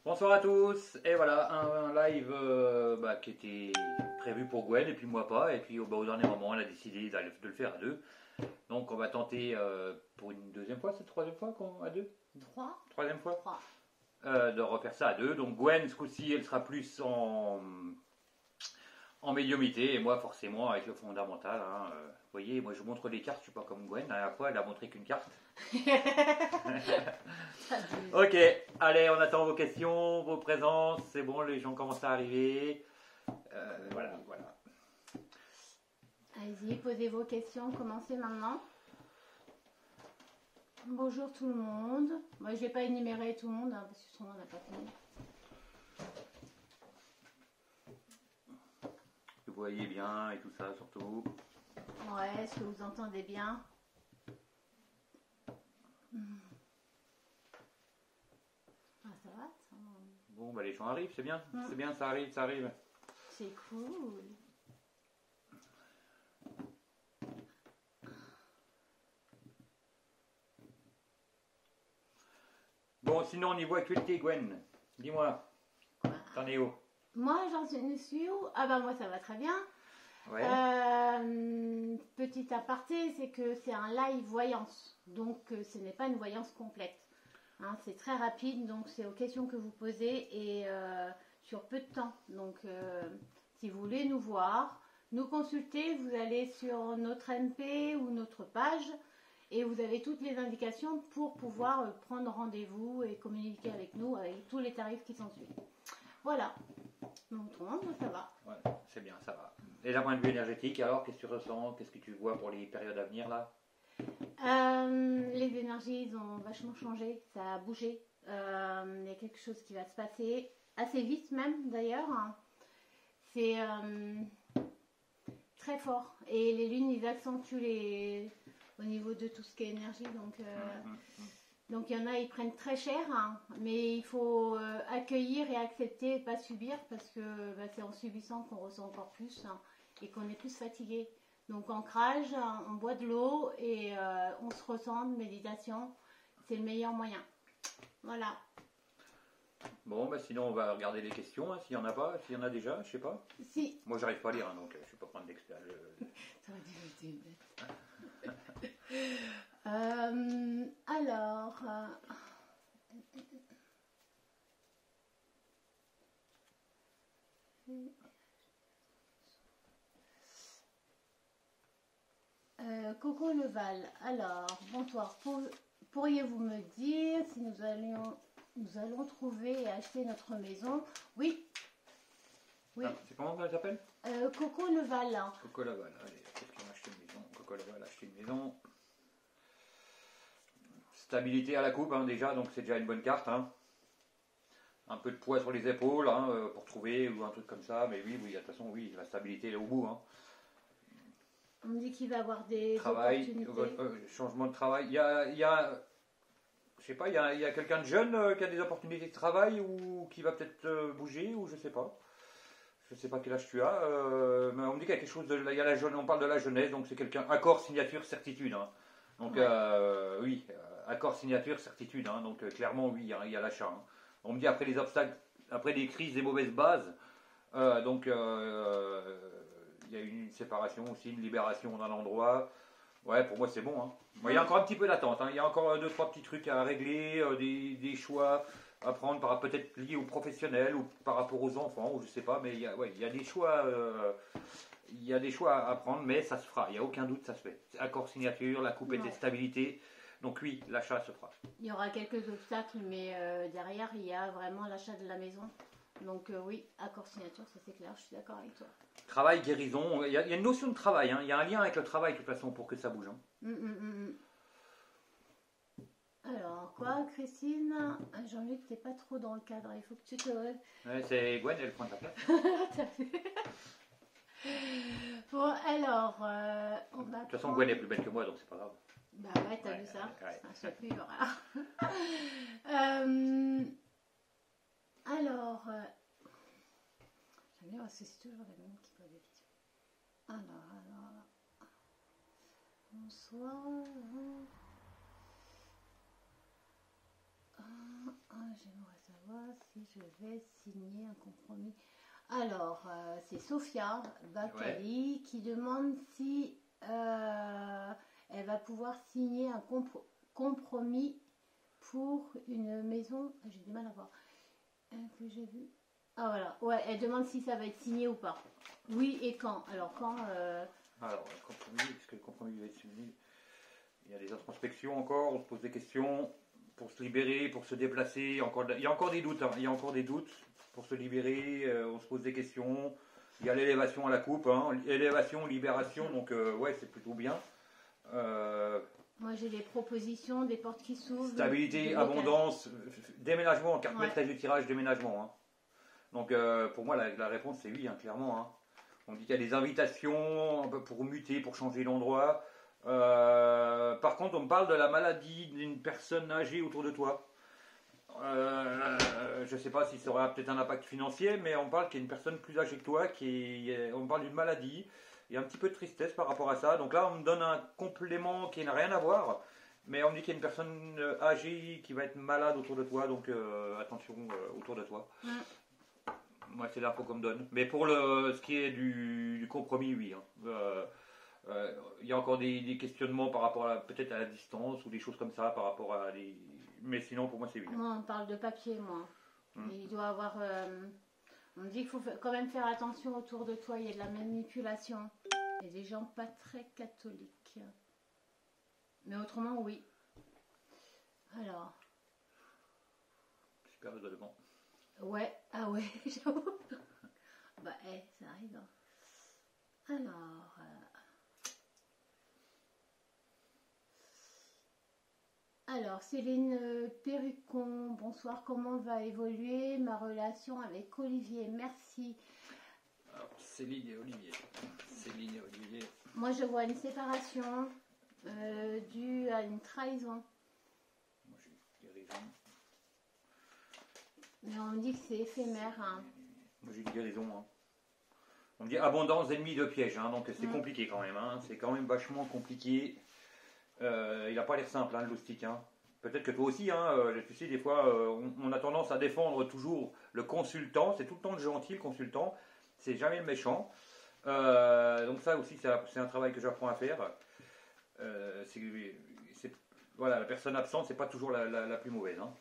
Bonsoir à tous, et voilà un live qui était prévu pour Gwen et puis moi pas, et puis au dernier moment elle a décidé de le faire à deux. Donc on va tenter pour une deuxième fois, c'est la troisième fois à deux. Troisième fois. De refaire ça à deux. Donc Gwen ce coup-ci elle sera plus en médiumité et moi forcément avec le fondamental. Vous voyez, moi je montre des cartes, je suis pas comme Gwen, la dernière fois elle a montré qu'une carte. Ok, allez, on attend vos questions, vos présences, c'est bon, les gens commencent à arriver. Voilà. Allez-y, posez vos questions, commencez maintenant. Bonjour tout le monde. Moi, je vais pas énumérer tout le monde, parce que tout le monde n'a pas fini. Vous voyez bien et tout ça surtout. Ouais, est-ce que vous entendez bien? Ah, ça va ça... Bon, les gens arrivent, c'est bien. C'est bien, ça arrive. C'est cool. Bon, sinon, niveau actualité, Gwen, dis-moi, t'en es où? Moi, j'en suis où? Ah bah moi, ça va très bien. Ouais. Petit aparté, c'est que c'est un live voyance. Donc, ce n'est pas une voyance complète. Hein, c'est très rapide, donc c'est aux questions que vous posez et sur peu de temps. Donc, si vous voulez nous voir, nous consulter, vous allez sur notre MP ou notre page et vous avez toutes les indications pour pouvoir prendre rendez-vous et communiquer avec nous avec tous les tarifs qui s'en suivent. Voilà. Donc, ça va. Ouais, c'est bien, ça va. Et d'un point de vue énergétique, alors, qu'est-ce que tu ressens? Qu'est-ce que tu vois pour les périodes à venir, là? Les énergies, ils ont vachement changé, ça a bougé. Il y a quelque chose qui va se passer assez vite même d'ailleurs. C'est très fort. Et les lunes, ils accentuent au niveau de tout ce qui est énergie. Donc il y en a, ils prennent très cher. Mais il faut accueillir et accepter et pas subir parce que c'est en subissant qu'on ressent encore plus et qu'on est plus fatigué. Donc ancrage, on boit de l'eau et on se ressent, méditation, c'est le meilleur moyen. Voilà. Bon, sinon on va regarder les questions, s'il y en a pas, s'il y en a déjà, je sais pas. Si. Moi j'arrive pas à lire, donc je suis pas prendre d'expert. Ça va dire bête. Alors... Coco Leval, alors, bonsoir, pourriez-vous me dire si nous allons trouver et acheter notre maison? Oui. Ah, c'est comment elle s'appelle? Coco Leval. Coco Leval, allez, qu'est-ce qu'on a acheté une maison? Coco Leval a acheté une maison. Stabilité à la coupe, déjà, donc c'est déjà une bonne carte. Un peu de poids sur les épaules pour trouver ou un truc comme ça, mais oui, de toute façon, oui, la stabilité elle est au bout. On me dit qu'il va avoir des opportunités. Changement de travail. Il y a je sais pas, il y a quelqu'un de jeune qui a des opportunités de travail ou qui va peut-être bouger ou je sais pas. Je sais pas quel âge tu as, mais on me dit qu'il y a quelque chose il y a on parle de la jeunesse, donc c'est quelqu'un, accord, signature, certitude. Donc oui, accord, signature, certitude. Donc clairement oui, il y a l'achat. On me dit après les obstacles, après des crises, des mauvaises bases, donc il y a une séparation aussi, une libération d'un endroit. Ouais, pour moi c'est bon. Bon, il y a encore un petit peu d'attente. Il y a encore 2-3 petits trucs à régler, des choix à prendre, peut-être liés aux professionnels ou par rapport aux enfants, ou je sais pas. Mais il y a des choix. Il y a des choix à prendre, mais ça se fera. Il n'y a aucun doute, ça se fait. Accord signature, la coupe était stabilité. Donc oui, l'achat se fera. Il y aura quelques obstacles, mais derrière, il y a vraiment l'achat de la maison. Donc oui, accord signature, ça c'est clair, je suis d'accord avec toi. Travail, guérison, il y a une notion de travail, il y a un lien avec le travail de toute façon pour que ça bouge. Alors, quoi, Christine? Jean-Luc, t'es pas trop dans le cadre, il faut que tu te... Ouais, c'est Gwen, elle prend ta place. T'as vu? Bon, alors, on va... De toute façon, Gwen est plus belle que moi, donc c'est pas grave. Bah ouais, t'as vu ça? Ouais. C'est un peu rare. Alors, j'aime bien parce que c'est toujours la même qui pose des questions. Alors, bonsoir. J'aimerais savoir voir si je vais signer un compromis. Alors, c'est Sophia Bakali qui demande si elle va pouvoir signer un compromis pour une maison. J'ai du mal à voir. Que j'ai vu. Ah voilà, ouais, elle demande si ça va être signé ou pas. Oui et quand. Alors quand Alors, le compromis, est-ce que le compromis va être signé? Il y a des introspections encore, on se pose des questions pour se libérer, pour se déplacer. Il y a encore des doutes, hein. Il y a encore des doutes pour se libérer, on se pose des questions. Il y a l'élévation à la coupe, hein. Élévation, libération, donc ouais, c'est plutôt bien. Moi j'ai des propositions, des portes qui s'ouvrent. Stabilité, abondance, déménagement, en carte maîtresse du tirage, déménagement. Hein. Donc pour moi la réponse c'est oui, hein, clairement. Hein. On dit qu'il y a des invitations pour muter, pour changer d'endroit. Par contre, on me parle de la maladie d'une personne âgée autour de toi. Je ne sais pas si ça aura peut-être un impact financier, mais on parle qu'il y a une personne plus âgée que toi, on me parle d'une maladie. Il y a un petit peu de tristesse par rapport à ça. Donc là, on me donne un complément qui n'a rien à voir. Mais on me dit qu'il y a une personne âgée qui va être malade autour de toi. Donc attention autour de toi. Moi, c'est l'info qu'on me donne. Mais pour ce qui est du compromis, oui. Hein. Il y a encore des questionnements par rapport peut-être à la distance ou des choses comme ça par rapport à des... Mais sinon, pour moi, c'est oui. Moi, on parle de papier, moi. Il doit avoir... On me dit qu'il faut quand même faire attention autour de toi. Il y a de la manipulation. Il y a des gens pas très catholiques. Mais autrement, oui. Alors... Super le devant. Ouais, ah ouais, j'avoue. Bah, ça arrive. Hein. Alors... Alors, Céline Perrucon, bonsoir, comment va évoluer ma relation avec Olivier? Merci. Alors, Céline et Olivier. Céline et Olivier. Moi, je vois une séparation due à une trahison. Moi, j'ai guérison. Mais on me dit que c'est éphémère. Hein. Moi, j'ai une guérison. Hein. On me dit abondance d'ennemis de pièges, hein, donc c'est compliqué quand même. Hein. C'est quand même vachement compliqué. Il n'a pas l'air simple, hein, le loustic. Hein. Peut-être que toi aussi, hein, tu sais, des fois, on a tendance à défendre toujours le consultant. C'est tout le temps le gentil, le consultant. C'est jamais le méchant. Donc ça aussi, c'est un travail que j'apprends à faire. Voilà, la personne absente, c'est pas toujours la plus mauvaise. Hein.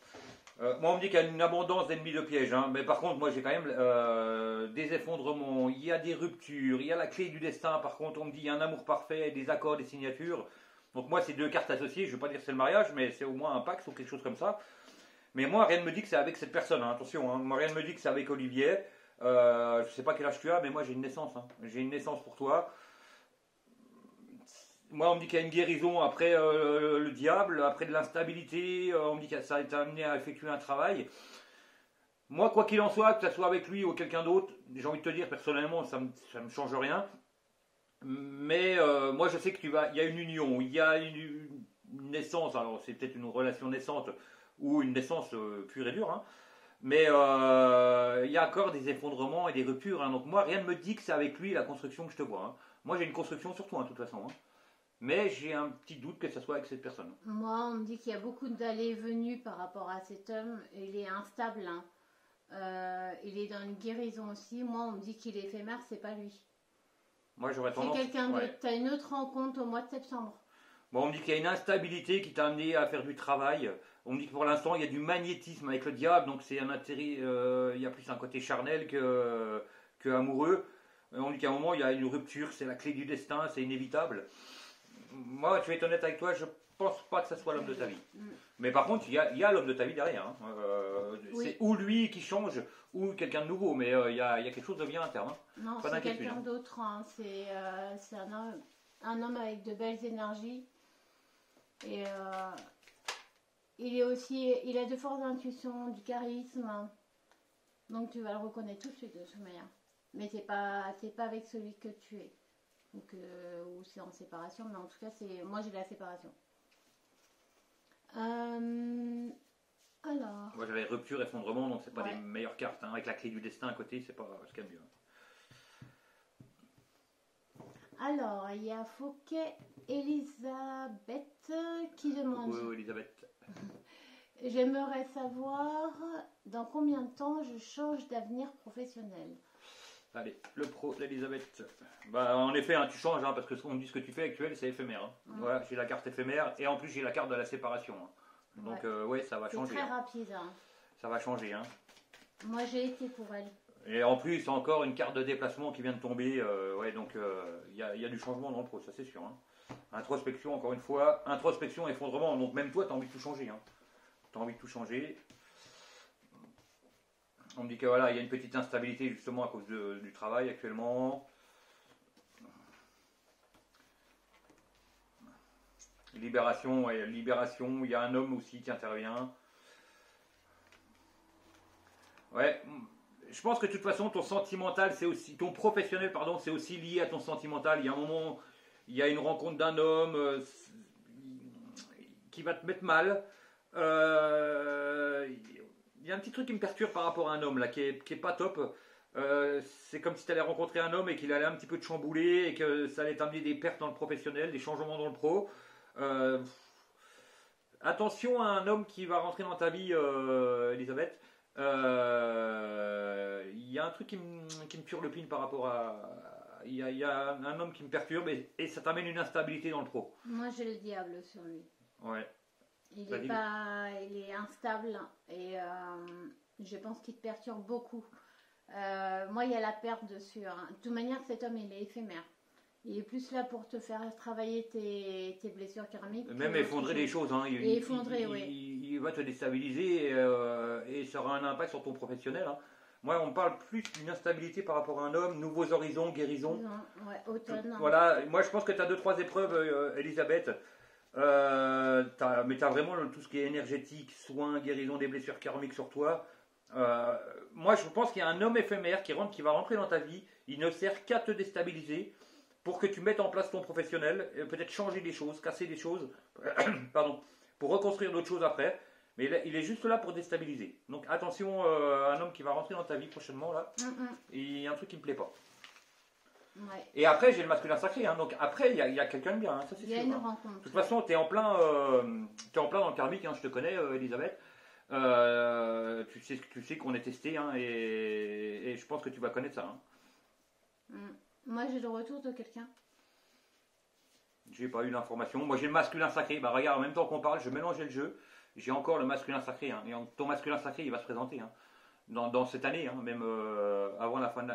Moi, on me dit qu'il y a une abondance d'ennemis de pièges. Hein, mais par contre, moi, j'ai quand même des effondrements. Il y a des ruptures. Il y a la clé du destin. Par contre, on me dit qu'il y a un amour parfait, des accords, des signatures. Donc moi, c'est deux cartes associées, je ne vais pas dire que c'est le mariage, mais c'est au moins un pacte ou quelque chose comme ça. Mais moi, rien ne me dit que c'est avec cette personne, hein, attention, hein. Moi, rien ne me dit que c'est avec Olivier. Je ne sais pas quel âge tu as, mais moi, j'ai une naissance. Hein. J'ai une naissance pour toi. Moi, on me dit qu'il y a une guérison après le diable, après de l'instabilité. On me dit que ça a été amené à effectuer un travail. Moi, quoi qu'il en soit, que ce soit avec lui ou quelqu'un d'autre, j'ai envie de te dire, personnellement, ça me change rien. Mais moi je sais que il y a une union, il y a une naissance, alors c'est peut-être une relation naissante ou une naissance pure et dure, hein, mais il y a encore des effondrements et des ruptures, hein, donc moi rien ne me dit que c'est avec lui la construction que je te vois. Hein. Moi j'ai une construction sur toi, hein, de toute façon, hein. Mais j'ai un petit doute que ce soit avec cette personne. Moi on me dit qu'il y a beaucoup d'allées et venues par rapport à cet homme, il est instable, hein. Il est dans une guérison aussi, moi on me dit qu'il est éphémère, c'est pas lui. Moi, j'aurais tendance... C'est quelqu'un d'autre. Tu as une autre rencontre au mois de septembre. Bon, on me dit qu'il y a une instabilité qui t'a amené à faire du travail. On me dit que pour l'instant, il y a du magnétisme avec le diable. Donc, c'est un intérêt... il y a plus un côté charnel que amoureux. On me dit qu'à un moment, il y a une rupture. C'est la clé du destin. C'est inévitable. Moi, je vais être honnête avec toi. Je pense pas que ce soit l'homme de ta vie. Mais par contre, il y a l'homme de ta vie derrière. Hein. Oui. C'est ou lui qui change, ou quelqu'un de nouveau. Mais il y a quelque chose de bien interne. Hein. Non, c'est quelqu'un d'autre. Hein. C'est un homme avec de belles énergies. Et il a de fortes intuitions, du charisme. Donc tu vas le reconnaître tout de suite de toute manière. Mais c'est pas avec celui que tu es. Ou c'est en séparation. Mais en tout cas, moi j'ai la séparation. Alors. Moi j'avais rupture, effondrement, donc c'est pas les meilleures cartes. Hein. Avec la clé du destin à côté, c'est pas ce qu'il y a de mieux. Alors, il y a Fouquet Elisabeth qui demande. Oui, Elisabeth. J'aimerais savoir dans combien de temps je change d'avenir professionnel. Allez, le pro d'Elisabeth. Bah, en effet, hein, tu changes, hein, parce que on me dit ce que tu fais actuel, c'est éphémère. Hein. Voilà, j'ai la carte éphémère et en plus j'ai la carte de la séparation. Hein. Donc, ouais, ça va changer. C'est très hein. rapide. Hein. Ça va changer. Hein. Moi, j'ai été pour elle. Et en plus, encore une carte de déplacement qui vient de tomber. Ouais, donc il y a du changement dans le pro, ça c'est sûr. Hein. Introspection, encore une fois. Introspection, effondrement. Donc, même toi, tu as envie de tout changer. Hein. Tu as envie de tout changer. On me dit que voilà, il y a une petite instabilité justement à cause du travail actuellement. Libération, ouais, libération, il y a un homme aussi qui intervient. Ouais, je pense que de toute façon, ton sentimental, c'est aussi, ton professionnel, pardon, c'est aussi lié à ton sentimental. Il y a un moment, il y a une rencontre d'un homme qui va te mettre mal. Il y a un petit truc qui me perturbe par rapport à un homme là, qui est pas top. C'est comme si tu allais rencontrer un homme et qu'il allait un petit peu te chambouler et que ça allait t'amener des pertes dans le professionnel, des changements dans le pro. Attention à un homme qui va rentrer dans ta vie, Elisabeth. Il y a un truc qui me turlupine par rapport à. Il y a un homme qui me perturbe et ça t'amène une instabilité dans le pro. Moi, j'ai le diable sur lui. Ouais. Il est instable et je pense qu'il te perturbe beaucoup. Moi, il y a la perte dessus. Hein. De toute manière, cet homme, il est éphémère. Il est plus là pour te faire travailler tes blessures karmiques. Même effondrer les choses. Hein. Oui. Il va te déstabiliser et ça aura un impact sur ton professionnel. Hein. Moi, on parle plus d'une instabilité par rapport à un homme, nouveaux horizons, guérison. Ouais, automne. Voilà, moi je pense que tu as 2-3 épreuves, Elisabeth. Mais tu as vraiment tout ce qui est énergétique, soins, guérison des blessures karmiques sur toi. Moi, je pense qu'il y a un homme éphémère qui va rentrer dans ta vie. Il ne sert qu'à te déstabiliser pour que tu mettes en place ton professionnel, peut-être changer des choses, casser des choses, pardon, pour reconstruire d'autres choses après. Mais il est juste là pour déstabiliser. Donc attention, un homme qui va rentrer dans ta vie prochainement là. Il y a un truc qui me plaît pas. Ouais. Et après, j'ai le masculin sacré. Hein, donc après, il y a quelqu'un de bien. Hein, ça c'est sûr. Il y a une rencontre. De toute façon, tu es en plein dans le karmique. Hein, je te connais, Elisabeth. Tu sais qu'on est testé. Hein, et je pense que tu vas connaître ça. Hein. Moi, j'ai le retour de quelqu'un. J'ai pas eu l'information. Moi, j'ai le masculin sacré. Bah regarde, en même temps qu'on parle, je mélangeais le jeu. J'ai encore le masculin sacré. Hein, et ton masculin sacré, il va se présenter. Hein, dans cette année, hein, même avant la fin de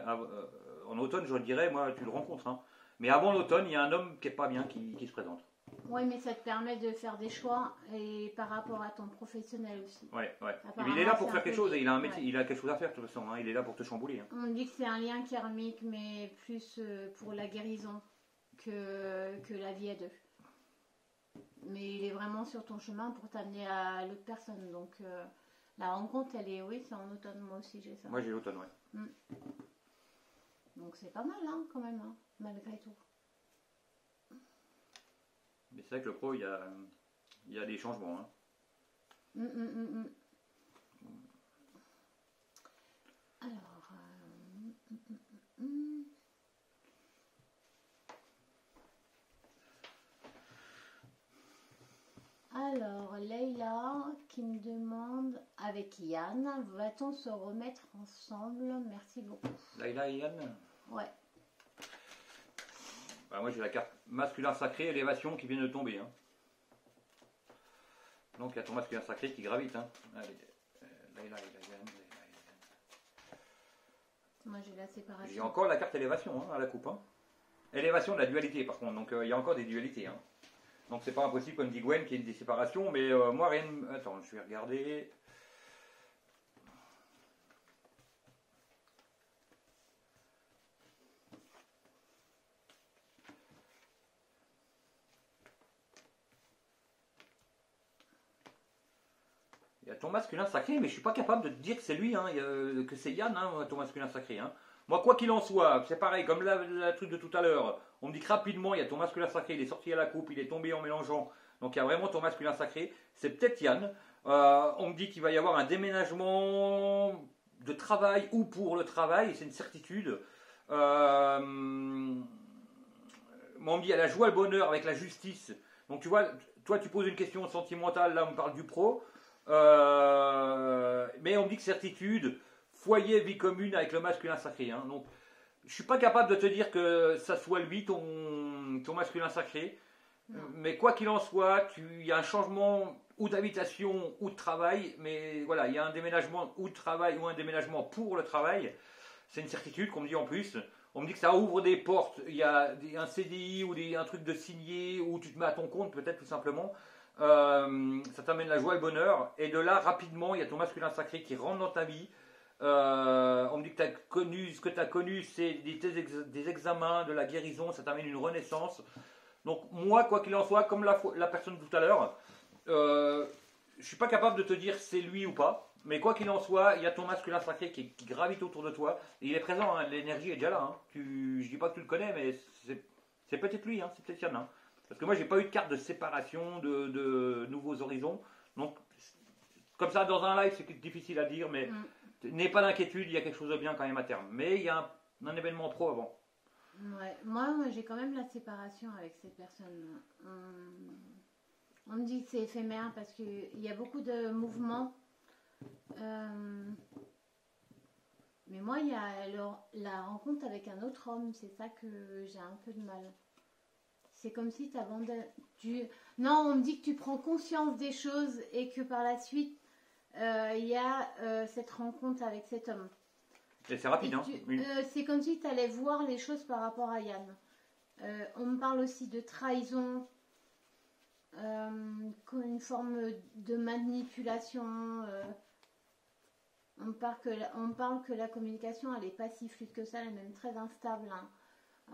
en automne, je dirais, moi, tu le rencontres. Hein. Mais avant l'automne, il y a un homme qui est pas bien qui se présente. Oui, mais ça te permet de faire des choix et par rapport à ton professionnel aussi. Ouais. Il est là pour faire quelque chose et il a un métier, il a quelque chose à faire de toute façon. Hein. Il est là pour te chambouler. Hein. On dit que c'est un lien karmique, mais plus pour la guérison que la vie à deux. Mais il est vraiment sur ton chemin pour t'amener à l'autre personne. Donc la rencontre, c'est en automne. Moi aussi, j'ai ça. Moi, j'ai l'automne, ouais. Donc c'est pas mal, hein, quand même, hein, malgré tout. Mais c'est vrai que le pro, il y a des changements. Hein. Alors, Alors, Leïla qui me demande avec Yann, va-t-on se remettre ensemble? Merci beaucoup. Leïla et Yann? Ouais. Bah, moi j'ai la carte masculin sacré, élévation qui vient de tomber. Hein. Donc il y a ton masculin sacré qui gravite. Hein. Allez, Leïla et Yann. Moi j'ai la séparation. J'ai encore la carte élévation hein, à la coupe. Hein. Élévation de la dualité par contre, donc il y a encore des dualités. Hein. Donc c'est pas impossible comme dit Gwen qu'il y ait des séparations, mais moi rien. Attends, je vais regarder. Il y a ton masculin sacré, mais je suis pas capable de te dire que c'est lui, hein, que c'est Yann, hein, ton masculin sacré. Hein. Moi, quoi qu'il en soit, c'est pareil, comme la truc de tout à l'heure, on me dit que rapidement, il y a ton masculin sacré, il est sorti à la coupe, il est tombé en mélangeant. Donc il y a vraiment ton masculin sacré, c'est peut-être Yann. On me dit qu'il va y avoir un déménagement de travail ou pour le travail, c'est une certitude. On me dit il y a la joie, le bonheur avec la justice. Donc tu vois, toi tu poses une question sentimentale, là on me parle du pro. Mais on me dit que certitude, foyer, vie commune avec le masculin sacré. Hein. Donc, je suis pas capable de te dire que ça soit lui, ton masculin sacré. Mais quoi qu'il en soit, il y a un changement ou d'habitation ou de travail. Mais voilà, il y a un déménagement ou de travail ou un déménagement pour le travail. C'est une certitude qu'on me dit en plus. On me dit que ça ouvre des portes. Il y a un CDI ou un truc de signé où tu te mets à ton compte peut-être tout simplement. Ça t'amène la joie et le bonheur. Et de là, rapidement, il y a ton masculin sacré qui rentre dans ta vie. On me dit que ce que tu as connu, c'est des examens, de la guérison, ça t'amène une renaissance. Donc moi, quoi qu'il en soit, comme la personne tout à l'heure, je ne suis pas capable de te dire c'est lui ou pas. Mais quoi qu'il en soit, il y a ton masculin sacré qui gravite autour de toi. Et il est présent, hein, l'énergie est déjà là. Hein. Je ne dis pas que tu le connais, mais c'est peut-être lui, hein, c'est peut-être Yann. Hein. Parce que moi, j'ai pas eu de carte de séparation, de nouveaux horizons. Donc, comme ça, dans un live, c'est difficile à dire, mais n'aie pas d'inquiétude, il y a quelque chose de bien quand même à terme. Mais il y a un événement pro avant. Ouais. Moi j'ai quand même la séparation avec cette personne. On me dit que c'est éphémère parce qu'il y a beaucoup de mouvements. Mais moi, il y a la rencontre avec un autre homme, c'est ça que j'ai un peu de mal. C'est comme si tu abandonnes. Non, on me dit que tu prends conscience des choses et que par la suite, il y a cette rencontre avec cet homme. Et c'est rapide, hein. C'est comme si tu allais voir les choses par rapport à Yann. On me parle aussi de trahison, une forme de manipulation. On parle que la communication, elle n'est pas si fluide que ça, elle est même très instable.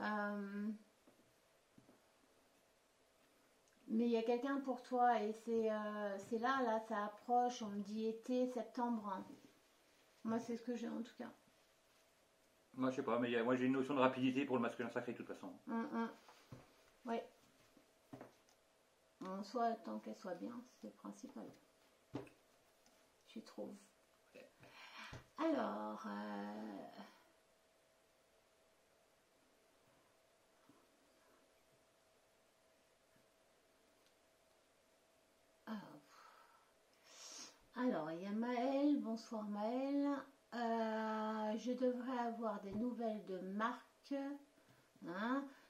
Hein. Mais il y a quelqu'un pour toi et c'est là, ça approche, on me dit été, septembre. Hein. Moi, c'est ce que j'ai en tout cas. Moi, je sais pas, mais moi j'ai une notion de rapidité pour le masculin sacré de toute façon. Oui. En soi, tant qu'elle soit bien, c'est le principal. Je trouve. Alors, il y a Maëlle. Bonsoir Maëlle. Je devrais avoir des nouvelles de Marc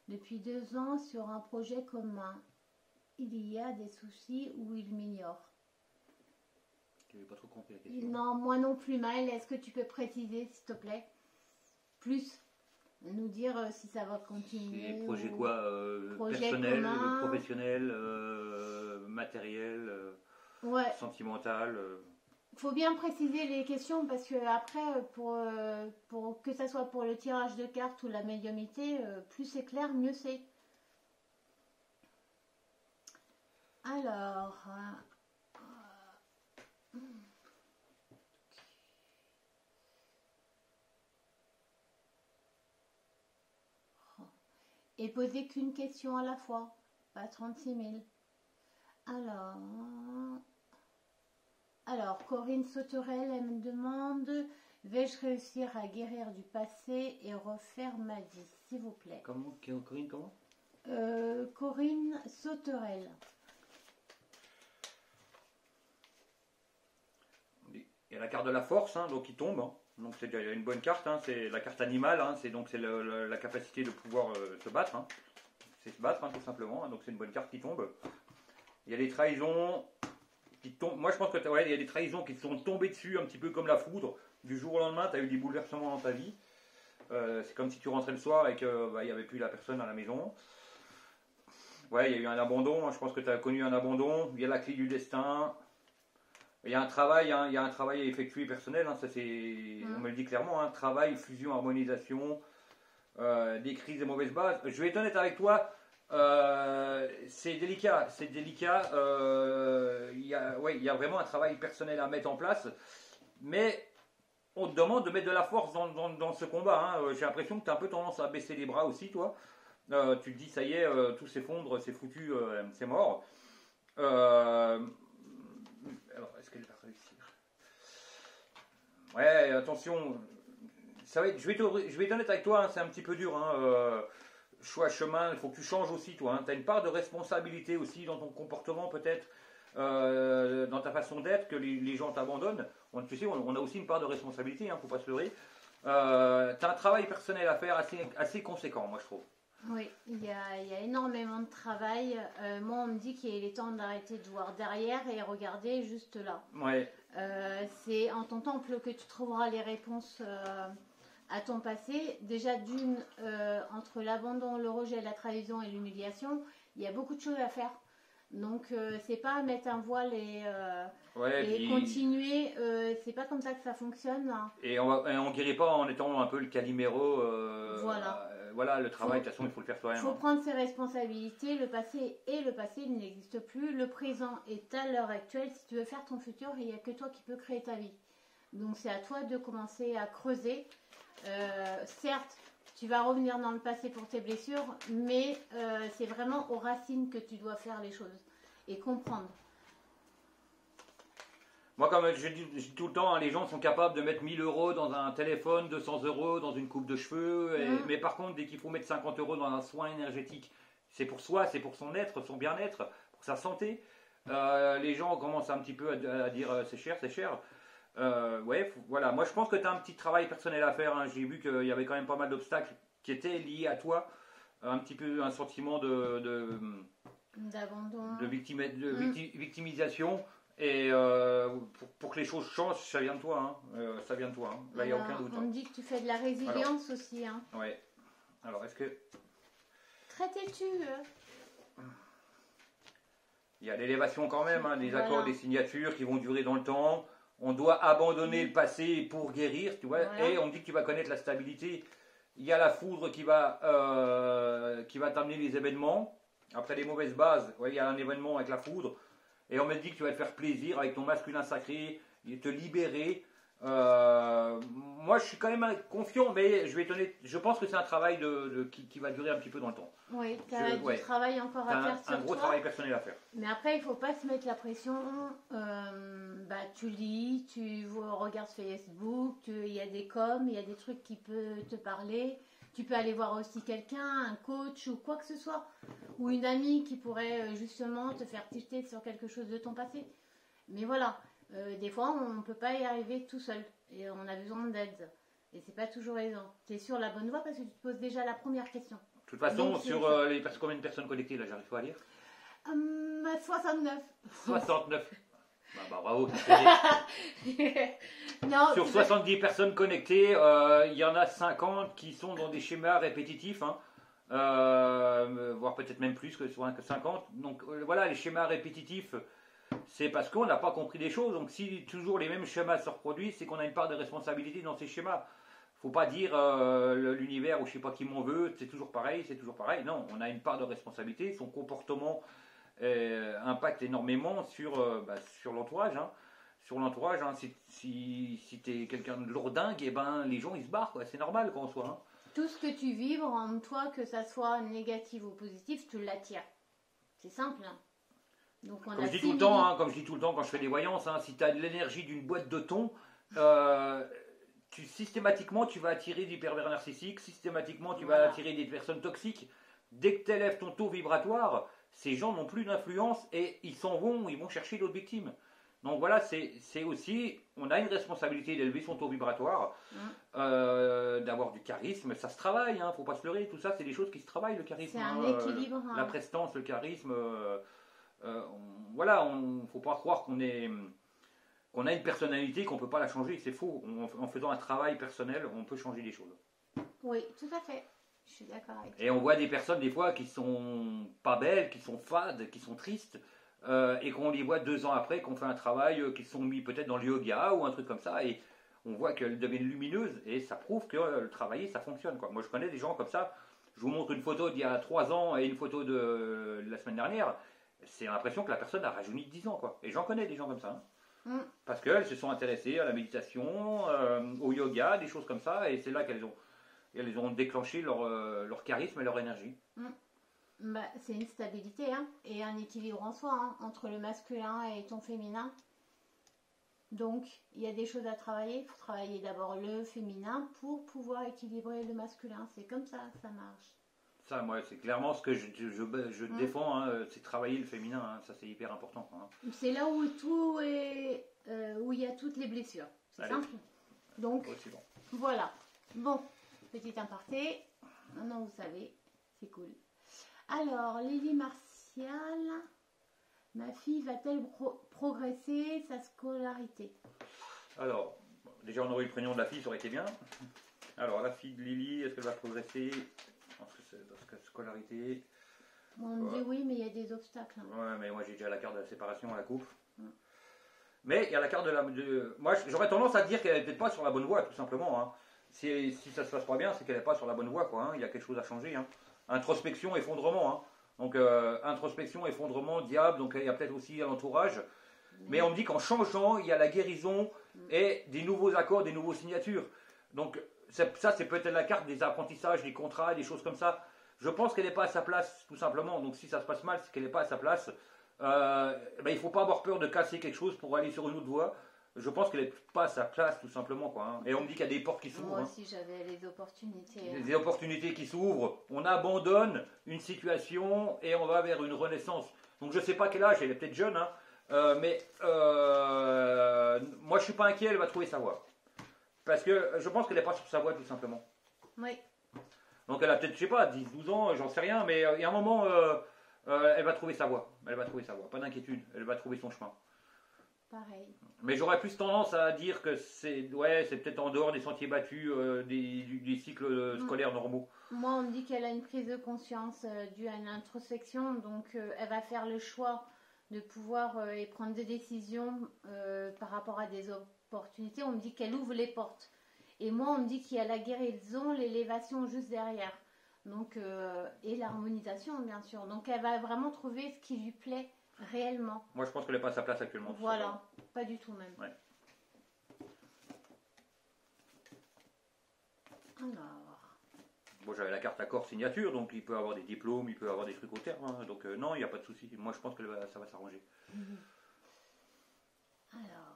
depuis 2 ans sur un projet commun. Il y a des soucis ou il m'ignore. Je n'ai pas trop compris la question. Non, moi non plus, Maëlle. Est-ce que tu peux préciser, s'il te plaît, plus nous dire si ça va continuer. Des projets quoi personnel, professionnel, matériel, sentimental. Faut bien préciser les questions parce que après, pour que ça soit pour le tirage de cartes ou la médiumnité, plus c'est clair, mieux c'est. Alors. Et poser qu'une question à la fois, pas 36 000. Alors Corinne Sauterelle, elle me demande, vais-je réussir à guérir du passé et refaire ma vie, s'il vous plaît. Comment Corinne, comment Corinne Sauterelle. Il y a la carte de la force, hein, donc qui tombe. Hein. Donc c'est déjà une bonne carte, hein, c'est la carte animale, hein, c'est la capacité de pouvoir se battre, hein. C'est se battre, hein, tout simplement, hein, donc c'est une bonne carte qui tombe. Il y a des trahisons qui tombent, moi je pense que il y a des trahisons qui te sont tombées dessus un petit peu comme la foudre, du jour au lendemain tu as eu des bouleversements dans ta vie, c'est comme si tu rentrais le soir et qu'il n'y avait plus la personne à la maison. Ouais, il y a eu un abandon, hein, je pense que tu as connu un abandon, il y a la clé du destin. Il y a un travail, hein, à effectuer personnel, hein, ça c'est, on me le dit clairement, hein, travail, fusion, harmonisation, des crises et mauvaises bases. Je vais être honnête avec toi, c'est délicat. Il y a vraiment un travail personnel à mettre en place, mais on te demande de mettre de la force dans ce combat. Hein. J'ai l'impression que tu as un peu tendance à baisser les bras aussi, toi. Tu te dis, ça y est, tout s'effondre, c'est foutu, c'est mort. Alors, est-ce qu'elle va réussir? Ouais, attention. Ça va être, je vais être honnête avec toi, hein, c'est un petit peu dur. Hein, choix chemin, il faut que tu changes aussi, toi. Hein. Tu as une part de responsabilité aussi dans ton comportement, peut-être. dans ta façon d'être, que les gens t'abandonnent, tu sais, on a aussi une part de responsabilité, hein, faut pas se leurrer. Tu as un travail personnel à faire assez conséquent, moi je trouve. Oui, il y a énormément de travail. Moi, on me dit qu'il est temps d'arrêter de voir derrière et regarder juste là. Ouais. C'est en ton temple que tu trouveras les réponses à ton passé. Déjà, entre l'abandon, le rejet, la trahison et l'humiliation, il y a beaucoup de choses à faire. Donc, c'est pas mettre un voile et puis... continuer. C'est pas comme ça que ça fonctionne. Et on guérit pas en étant un peu le Calimero. Voilà, le travail, de toute façon, il faut le faire soi-même. Il faut prendre ses responsabilités. Le passé il n'existe plus. Le présent est à l'heure actuelle. Si tu veux faire ton futur, il n'y a que toi qui peux créer ta vie. Donc, c'est à toi de commencer à creuser. Certes, tu vas revenir dans le passé pour tes blessures, mais c'est vraiment aux racines que tu dois faire les choses et comprendre. Moi, comme je dis tout le temps, hein, les gens sont capables de mettre 1000 euros dans un téléphone, 200 euros dans une coupe de cheveux, mais par contre, dès qu'il faut mettre 50 euros dans un soin énergétique, c'est pour soi, c'est pour son être, son bien-être, pour sa santé. Les gens commencent un petit peu à dire c'est cher, c'est cher. Voilà. Moi, je pense que tu as un petit travail personnel à faire. Hein. J'ai vu qu'il y avait quand même pas mal d'obstacles qui étaient liés à toi. Un petit peu un sentiment d'abandon, de victimisation. Et pour que les choses changent, ça vient de toi. Hein. Ça vient de toi. Hein. Là, il n'y a aucun doute. On me dit que tu fais de la résilience aussi. Hein. Ouais. Alors, est-ce que... Très têtu. Il y a l'élévation quand même, hein, des accords, des signatures qui vont durer dans le temps. On doit abandonner le passé pour guérir, tu vois. Et on me dit que tu vas connaître la stabilité. Il y a la foudre qui va t'amener les événements. Après les mauvaises bases, il y a un événement avec la foudre. Et on me dit que tu vas te faire plaisir avec ton masculin sacré, te libérer. Moi, je suis quand même confiant, mais je pense que c'est un travail qui va durer un petit peu dans le temps. Oui, tu as du travail encore à faire sur toi. Un gros travail personnel à faire. Mais après, il ne faut pas se mettre la pression. Tu lis, tu regardes Facebook, il y a des coms, il y a des trucs qui peuvent te parler. Tu peux aller voir aussi quelqu'un, un coach ou quoi que ce soit. Ou une amie qui pourrait justement te faire tilter sur quelque chose de ton passé. Mais voilà, des fois, on ne peut pas y arriver tout seul. Et on a besoin d'aide. Et c'est pas toujours aisant. Tu es sur la bonne voie parce que tu te poses déjà la première question. De toute façon, sur combien de personnes connectées, là, j'arrive pas à lire 69. 69. Bravo. Non, sur 70 personnes connectées, il y en a 50 qui sont dans des schémas répétitifs, hein, voire peut-être même plus que 50. Donc voilà, les schémas répétitifs, c'est parce qu'on n'a pas compris des choses. Donc si toujours les mêmes schémas se reproduisent, c'est qu'on a une part de responsabilité dans ces schémas. Faut pas dire l'univers ou je sais pas qui m'en veut, c'est toujours pareil. Non, on a une part de responsabilité. Son comportement impacte énormément sur l'entourage. Hein. Sur l'entourage, hein, si tu es quelqu'un de lourdingue, les gens ils se barrent, quoi. C'est normal qu'on soit. Hein. Tout ce que tu vibres en toi, que ça soit négatif ou positif, tu l'attires. C'est simple. Hein. Donc comme je dis tout le temps quand je fais des voyances, hein, si tu as l'énergie d'une boîte de thon, systématiquement tu vas attirer des pervers narcissiques, systématiquement tu vas attirer des personnes toxiques. Dès que tu élèves ton taux vibratoire, ces gens n'ont plus d'influence et ils vont chercher d'autres victimes. Donc voilà, c'est aussi, on a une responsabilité d'élever son taux vibratoire, d'avoir du charisme, ça se travaille, hein, faut pas se leurrer, tout ça c'est des choses qui se travaillent, le charisme. C'est un équilibre. La prestance, le charisme, faut pas croire qu'on a une personnalité qu'on peut pas la changer, c'est faux. En faisant un travail personnel, on peut changer les choses. Oui, tout à fait. Je suis d'accord avec toi. Et on voit des personnes des fois qui sont pas belles, qui sont fades, qui sont tristes, et qu'on les voit 2 ans après, qu'on fait un travail, qu'ils sont mis peut-être dans le yoga ou un truc comme ça, et on voit qu'elles deviennent lumineuses, et ça prouve que le travailler, ça fonctionne. Quoi. Moi, je connais des gens comme ça. Je vous montre une photo d'il y a 3 ans et une photo de la semaine dernière. C'est l'impression que la personne a rajeuni de 10 ans. Quoi. Et j'en connais des gens comme ça. Hein. Parce qu'elles se sont intéressées à la méditation, au yoga, des choses comme ça, et c'est là qu'elles ont déclenché leur charisme et leur énergie. C'est une stabilité et un équilibre en soi entre le masculin et ton féminin. Donc, il y a des choses à travailler. Il faut travailler d'abord le féminin pour pouvoir équilibrer le masculin. C'est comme ça que ça marche. Ça, moi, c'est clairement ce que je défends, hein, c'est travailler le féminin, hein, ça c'est hyper important. Hein. C'est là où tout est, où il y a toutes les blessures. C'est Allez. simple. Donc, Ouais, bon. voilà. Bon, petit aparté. Maintenant, vous savez, c'est cool. Alors, Lily Martial, ma fille va-t-elle progresser sa scolarité? Alors, déjà on aurait eu le prénom de la fille, ça aurait été bien. Alors, la fille de Lily, est-ce qu'elle va progresser dans sa scolarité? On me dit oui, mais il y a des obstacles. Hein. Ouais, mais moi j'ai déjà la carte de la séparation à la coupe. Mais il y a la carte de la... Moi, j'aurais tendance à dire qu'elle n'est peut-être pas sur la bonne voie, tout simplement. Hein. Si ça se passe pas bien, c'est qu'elle n'est pas sur la bonne voie, quoi. Hein. Il y a quelque chose à changer. Hein. Introspection, effondrement. Hein. Donc, introspection, effondrement, diable. Donc, il y a peut-être aussi l'entourage. Mais on me dit qu'en changeant, il y a la guérison et des nouveaux accords, des nouveaux signatures. Donc, ça, c'est peut-être la carte des apprentissages, des contrats, des choses comme ça. Je pense qu'elle n'est pas à sa place, tout simplement. Donc, si ça se passe mal, c'est qu'elle n'est pas à sa place. Il ne faut pas avoir peur de casser quelque chose pour aller sur une autre voie. Je pense qu'elle n'est pas à sa place, tout simplement. Quoi, hein. Et on me dit qu'il y a des portes qui s'ouvrent. Moi aussi, j'avais les opportunités. Des opportunités qui s'ouvrent. On abandonne une situation et on va vers une renaissance. Donc, je ne sais pas quel âge, elle est peut-être jeune, hein, mais moi, je ne suis pas inquiet, elle va trouver sa voie. Parce que je pense qu'elle n'est pas sur sa voie, tout simplement. Oui. Donc, elle a peut-être, je sais pas, 10, 12 ans, j'en sais rien, mais il y a un moment... elle va trouver sa voie. Elle va trouver sa voie. Pas d'inquiétude. Elle va trouver son chemin. Pareil. Mais j'aurais plus tendance à dire que c'est peut-être en dehors des sentiers battus, des cycles scolaires normaux. Moi, on me dit qu'elle a une prise de conscience due à une introspection. Donc, elle va faire le choix de pouvoir et prendre des décisions par rapport à des opportunités. On me dit qu'elle ouvre les portes. Et moi, on me dit qu'il y a la guérison, l'élévation juste derrière. Donc, et l'harmonisation, bien sûr. Donc, elle va vraiment trouver ce qui lui plaît réellement. Moi, je pense qu'elle n'est pas à sa place actuellement. Voilà, pas du tout même. Ouais. Alors. Bon, j'avais la carte accord signature, donc il peut avoir des diplômes, il peut avoir des trucs au terme. Hein, donc, non, il n'y a pas de souci. Moi, je pense que ça va s'arranger. Alors.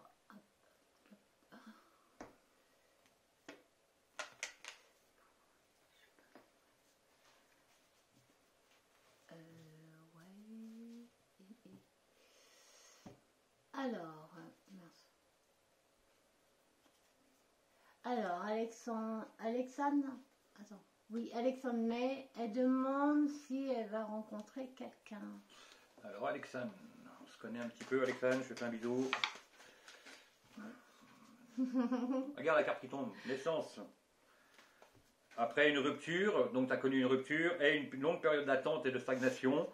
Alors, mince. Alors, Alexandre, attends, oui, Alexandre May, elle demande si elle va rencontrer quelqu'un. Alors, Alexandre, on se connaît un petit peu, Alexandre, je fais un bisou. Regarde la carte qui tombe, naissance. Après une rupture, donc tu as connu une rupture et une longue période d'attente et de stagnation.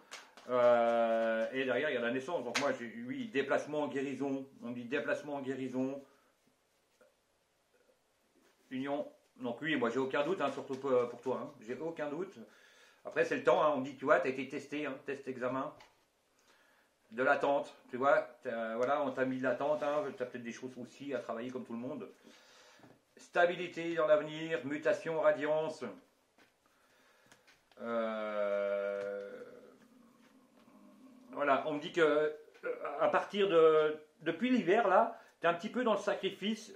Et derrière, il y a la naissance. Donc moi, oui, déplacement en guérison. On dit déplacement en guérison. Union. Donc oui, moi, j'ai aucun doute, hein, surtout pour toi. Hein. J'ai aucun doute. Après, c'est le temps. Hein. On dit, tu vois, tu as été testé, hein, test examen. De l'attente. Tu vois, voilà, on t'a mis de l'attente. Hein, tu as peut-être des choses aussi à travailler comme tout le monde. Stabilité dans l'avenir. Mutation, radiance. Voilà, on me dit que à partir depuis l'hiver là, tu es un petit peu dans le sacrifice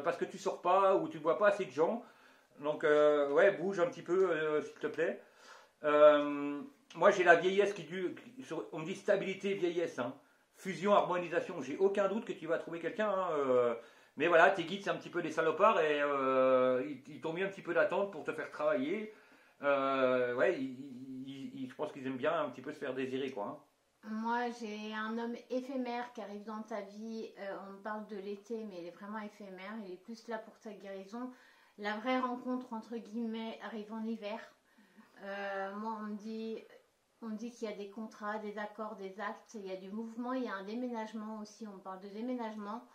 parce que tu sors pas ou tu vois pas assez de gens. Donc ouais, bouge un petit peu s'il te plaît. Moi j'ai la vieillesse on me dit stabilité vieillesse, hein. Fusion, harmonisation. J'ai aucun doute que tu vas trouver quelqu'un. Hein, mais voilà, tes guides c'est un petit peu des salopards et ils t'ont mis un petit peu d'attente pour te faire travailler. Ouais, je pense qu'ils aiment bien un petit peu se faire désirer quoi. Hein. Moi, j'ai un homme éphémère qui arrive dans ta vie. On parle de l'été, mais il est vraiment éphémère. Il est plus là pour ta guérison. La vraie rencontre, entre guillemets, arrive en hiver. Moi, on me dit qu'il y a des contrats, des accords, des actes. Il y a du mouvement, il y a un déménagement aussi. On parle de déménagement.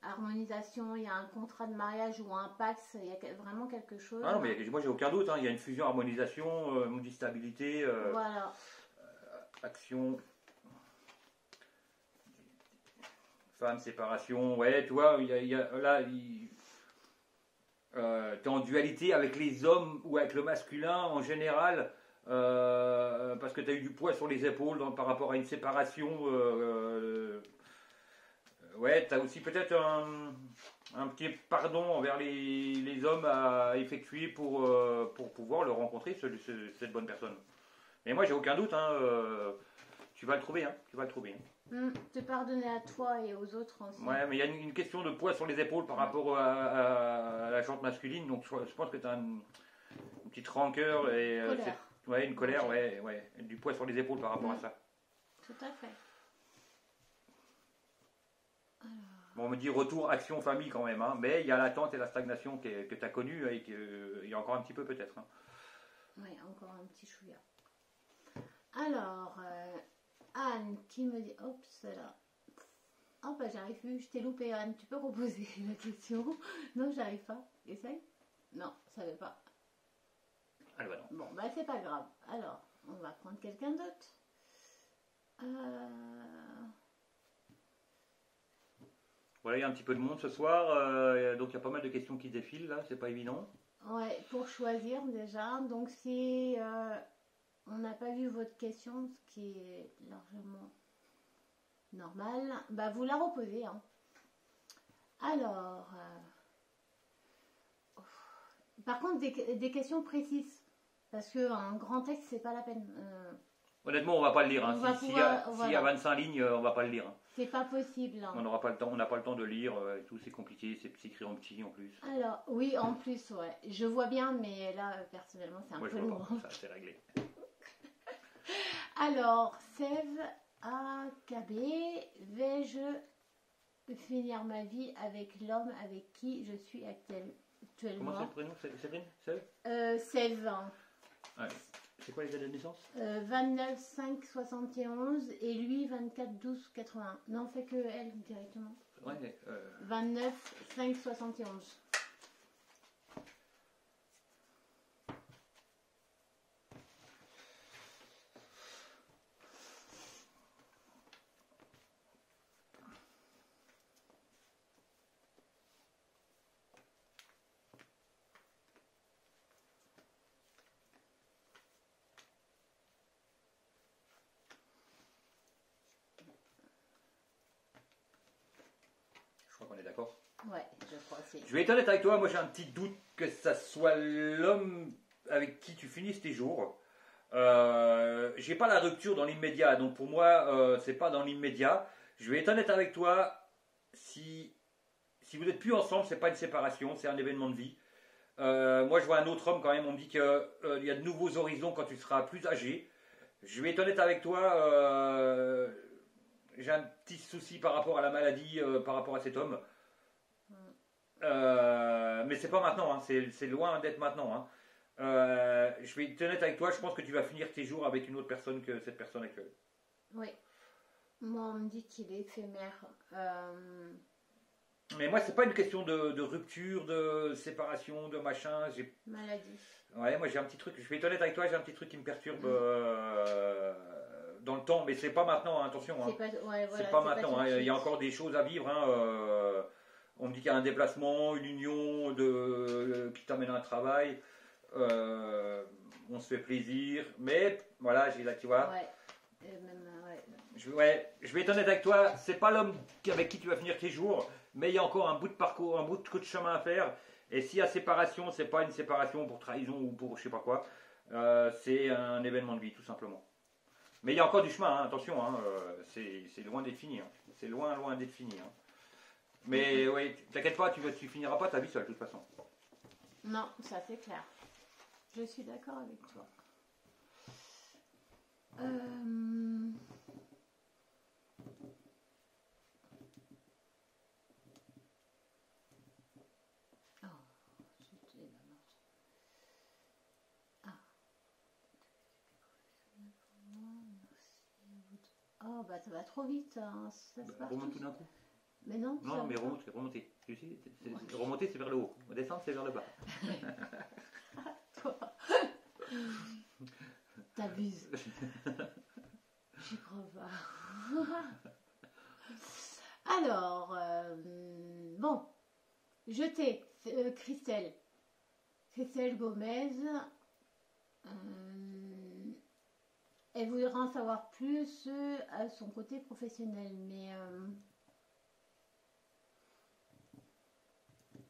Harmonisation, il y a un contrat de mariage ou un pax, il y a vraiment quelque chose. Ah non, mais moi j'ai aucun doute, hein. Il y a une fusion, harmonisation, on dit stabilité, voilà. Action, femme, séparation, ouais, tu vois, là, t'es en dualité avec les hommes ou avec le masculin en général, parce que tu as eu du poids sur les épaules par rapport à une séparation. ouais, tu as aussi peut-être un petit pardon envers les hommes à effectuer pour pouvoir le rencontrer, cette bonne personne. Mais moi, j'ai aucun doute, hein, tu vas le trouver, hein, tu vas le trouver. Te pardonner à toi et aux autres aussi. Ouais, mais il y a une question de poids sur les épaules par rapport à la jante masculine, donc je pense que tu as une petite rancœur et Colère. ouais, une colère, ouais, du poids sur les épaules par rapport à ça. Tout à fait. Bon, on me dit retour, action, famille quand même, hein, mais il y a l'attente et la stagnation que tu as connue et qu'il y a encore un petit peu peut-être. Hein. Oui, encore un petit chouïa. Alors, Anne qui me dit, oups, là. Oh bah j'arrive plus, je t'ai loupé Anne, tu peux reposer la question? Non, j'arrive pas. Essaye? Non, ça veut pas. Ah, bah non. Bon, bah c'est pas grave. Alors, on va prendre quelqu'un d'autre. Voilà, il y a un petit peu de monde ce soir, donc il y a pas mal de questions qui défilent là, c'est pas évident. Ouais, pour choisir déjà. Donc si on n'a pas vu votre question, ce qui est largement normal, bah vous la reposez. Hein. Alors, par contre des questions précises, parce qu'un grand texte c'est pas la peine. Honnêtement, on va pas le lire. Hein. S'il y a 25 lignes, on va pas le lire. Hein. C'est pas possible. Hein. On n'aura pas le temps, on n'a pas le temps de lire et tout, c'est compliqué, c'est écrit en petit en plus. Alors, oui, en plus, ouais. Je vois bien, mais là, personnellement, c'est un peu lourd. Ça, c'est réglé. Alors, Sève AKB, vais-je finir ma vie avec l'homme avec qui je suis actuellement? Comment c'est le prénom? Séverine? Sève. Ouais. C'est quoi les dates de naissance? 29 5 71 et lui 24 12 80. Non, on fait que elle directement. Ouais, 29 5 71. On est d'accord? Ouais, je crois aussi. Je vais être honnête avec toi, moi j'ai un petit doute que ça soit l'homme avec qui tu finisses tes jours. J'ai pas la rupture dans l'immédiat, donc pour moi c'est pas dans l'immédiat. Je vais être honnête avec toi, si vous n'êtes plus ensemble, c'est pas une séparation, c'est un événement de vie. Moi je vois un autre homme quand même, on me dit qu'il y a de nouveaux horizons quand tu seras plus âgé. Je vais être honnête avec toi, j'ai un petit souci par rapport à la maladie, par rapport à cet homme. Mais c'est pas maintenant, hein. C'est loin d'être maintenant. Hein. Je vais être honnête avec toi, je pense que tu vas finir tes jours avec une autre personne que cette personne actuelle. Oui. Moi, on me dit qu'il est éphémère. Mais moi, c'est pas une question de rupture, de séparation, de machin. Maladie. Ouais, moi j'ai un petit truc, je vais être honnête avec toi, j'ai un petit truc qui me perturbe dans le temps, mais c'est pas maintenant, hein, attention. Hein. C'est pas maintenant, hein. Il y a encore des choses à vivre. Hein, on me dit qu'il y a un déplacement, une union qui t'amène à un travail. On se fait plaisir, mais voilà, là, tu vois. Ouais. Je vais être honnête avec toi, c'est pas l'homme avec qui tu vas finir tes jours, mais il y a encore un bout de parcours, un bout de chemin à faire. Et s'il y a séparation, c'est pas une séparation pour trahison ou pour je sais pas quoi, c'est un événement de vie tout simplement. Mais il y a encore du chemin, hein, attention, hein, c'est loin d'être fini. Hein. C'est loin d'être fini. Hein. Mais ouais, t'inquiète pas, tu finiras pas ta vie seule de toute façon. Non, ça c'est clair. Je suis d'accord avec toi. Oh bah ça va trop vite, hein. Ça se passe remonte tout d'un coup. Mais non. Non, mais remonter. Tu sais, remonter c'est vers le haut, descendre c'est vers le bas. Toi. T'abuses. J'y crois pas. Alors, bon, jeter Christelle Gomez. Elle voudrait en savoir plus à son côté professionnel, mais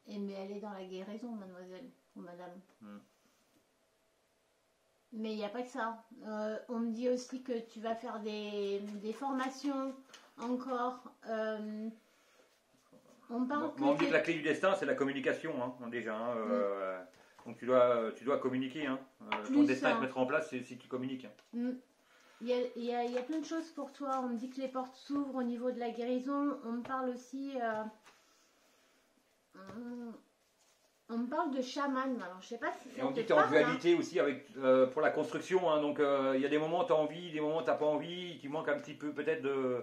Mais elle est dans la guérison, mademoiselle ou madame. Hmm. Mais il n'y a pas que ça. On me dit aussi que tu vas faire des formations encore. On parle On dit que la clé du destin, c'est la communication, hein, déjà. Hein, donc tu dois communiquer. Hein. Ton destin se mettra en place si tu communiques. Hein. Il y a plein de choses pour toi. On me dit que les portes s'ouvrent au niveau de la guérison. On me parle aussi... on me parle de chaman. Alors, je sais pas si ça et on te dit que tu es en parle, dualité aussi avec, pour la construction. Hein, donc il y a des moments où tu as envie, des moments où tu n'as pas envie. Tu manques un petit peu peut-être de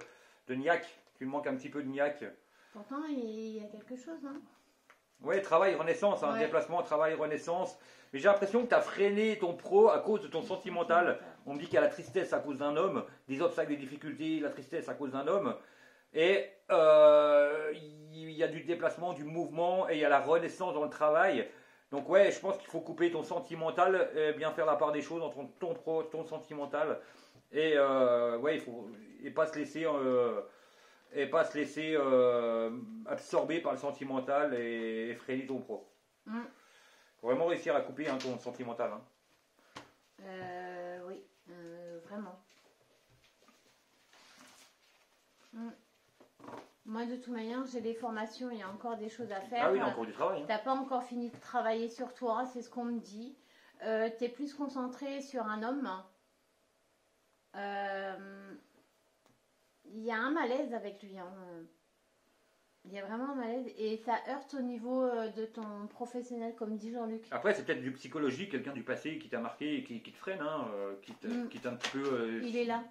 niaque. Tu manques un petit peu de niaque. Pourtant, il y a quelque chose. Hein. Ouais, travail, renaissance, hein, Ouais. déplacement, travail, renaissance. Mais j'ai l'impression que tu as freiné ton pro à cause de ton sentimental. On me dit qu'il y a la tristesse à cause d'un homme, des obstacles, des difficultés, la tristesse à cause d'un homme. Et il y a du déplacement, du mouvement, et il y a la renaissance dans le travail. Donc ouais, je pense qu'il faut couper ton sentimental et bien faire la part des choses entre ton pro, ton sentimental. Et ouais, il faut et pas se laisser absorber par le sentimental et freiner ton pro. Faut vraiment réussir à couper hein, ton sentimental. Hein. Oui, vraiment. Moi, de toute manière, j'ai des formations, il y a encore des choses à faire. Ah oui, il y a encore du travail. Hein. T'as pas encore fini de travailler sur toi, c'est ce qu'on me dit. T'es plus concentré sur un homme. Il y a un malaise avec lui. Hein. Il y a vraiment un malaise et ça heurte au niveau de ton professionnel, comme dit Jean-Luc. Après, c'est peut-être du psychologique, quelqu'un du passé qui t'a marqué et qui te freine, hein, qui t'a un petit peu. Il est là.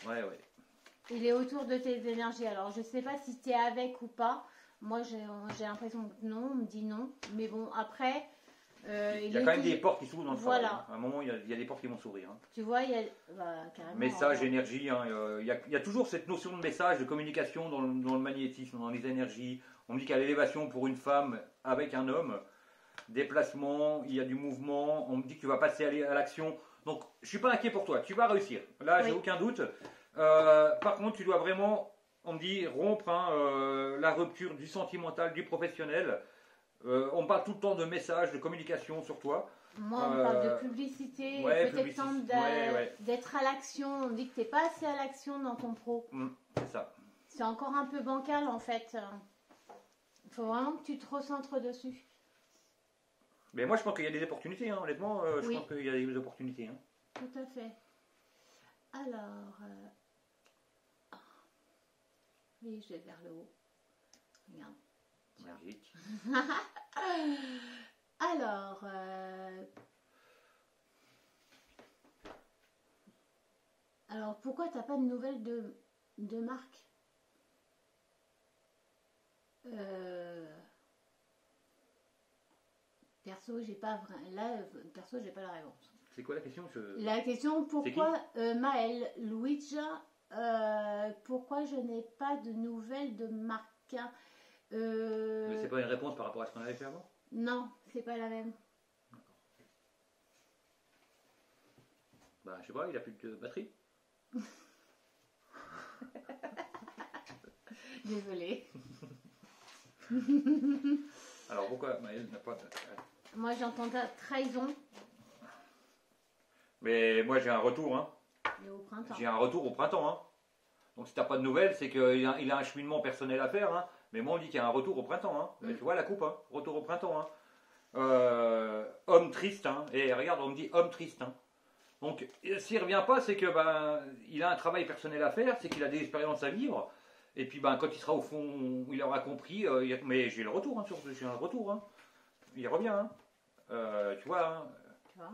Ouais. Il est autour de tes énergies. Alors, je sais pas si tu es avec ou pas. Moi, j'ai l'impression que non. On me dit non. Mais bon, après. Il y a quand même des portes qui s'ouvrent dans le travail. Voilà. Hein. À un moment, il y a des portes qui vont s'ouvrir. Hein. Tu vois, il y a. Carrément. Message, énergie. Hein, il y a toujours cette notion de message, de communication dans le magnétisme, dans les énergies. On me dit qu'il y a l'élévation pour une femme avec un homme. Déplacement, il y a du mouvement. On me dit que tu vas passer à l'action. Donc, je suis pas inquiet pour toi. Tu vas réussir. Là, j'ai aucun doute. Par contre, tu dois vraiment, on me dit, rompre la rupture du sentimental, du professionnel. On parle tout le temps de messages, de communication sur toi. Moi, on parle de publicité, peut-être d'être à l'action. On dit que tu n'es pas assez à l'action dans ton pro. C'est ça. C'est encore un peu bancal en fait. Il faut vraiment que tu te recentres dessus. Mais moi, je pense qu'il y a des opportunités, hein, honnêtement. Je pense qu'il y a des opportunités. Hein. Tout à fait. Alors, oui, je vais vers le haut. Regarde. Magique. Alors, pourquoi t'as pas de nouvelles de Marc? Perso, j'ai pas j'ai pas la réponse. C'est quoi la question? La question, pourquoi Maël, Louisa, pourquoi je n'ai pas de nouvelles de Marc? Mais c'est pas une réponse par rapport à ce qu'on avait fait avant? Non, c'est pas la même. Bah, je sais pas, il a plus de batterie. Désolée. Alors pourquoi Maël n'a pas de... Moi j'entends ta trahison. Mais moi j'ai un retour. Hein. Et au printemps. J'ai un retour au printemps. Hein. Donc si t'as pas de nouvelles, c'est qu'il a un cheminement personnel à faire. Hein. Mais moi on dit qu'il y a un retour au printemps. Hein. Tu vois la coupe, hein. Retour au printemps. Hein. Homme triste. Hein. Et regarde, on me dit homme triste. Hein. Donc s'il revient pas, c'est que il a un travail personnel à faire, c'est qu'il a des expériences à vivre. Et puis quand il sera au fond, il aura compris. Mais j'ai le retour, hein, j'ai un retour. Hein. Il revient. Hein. Tu vois. Hein. Tu vois.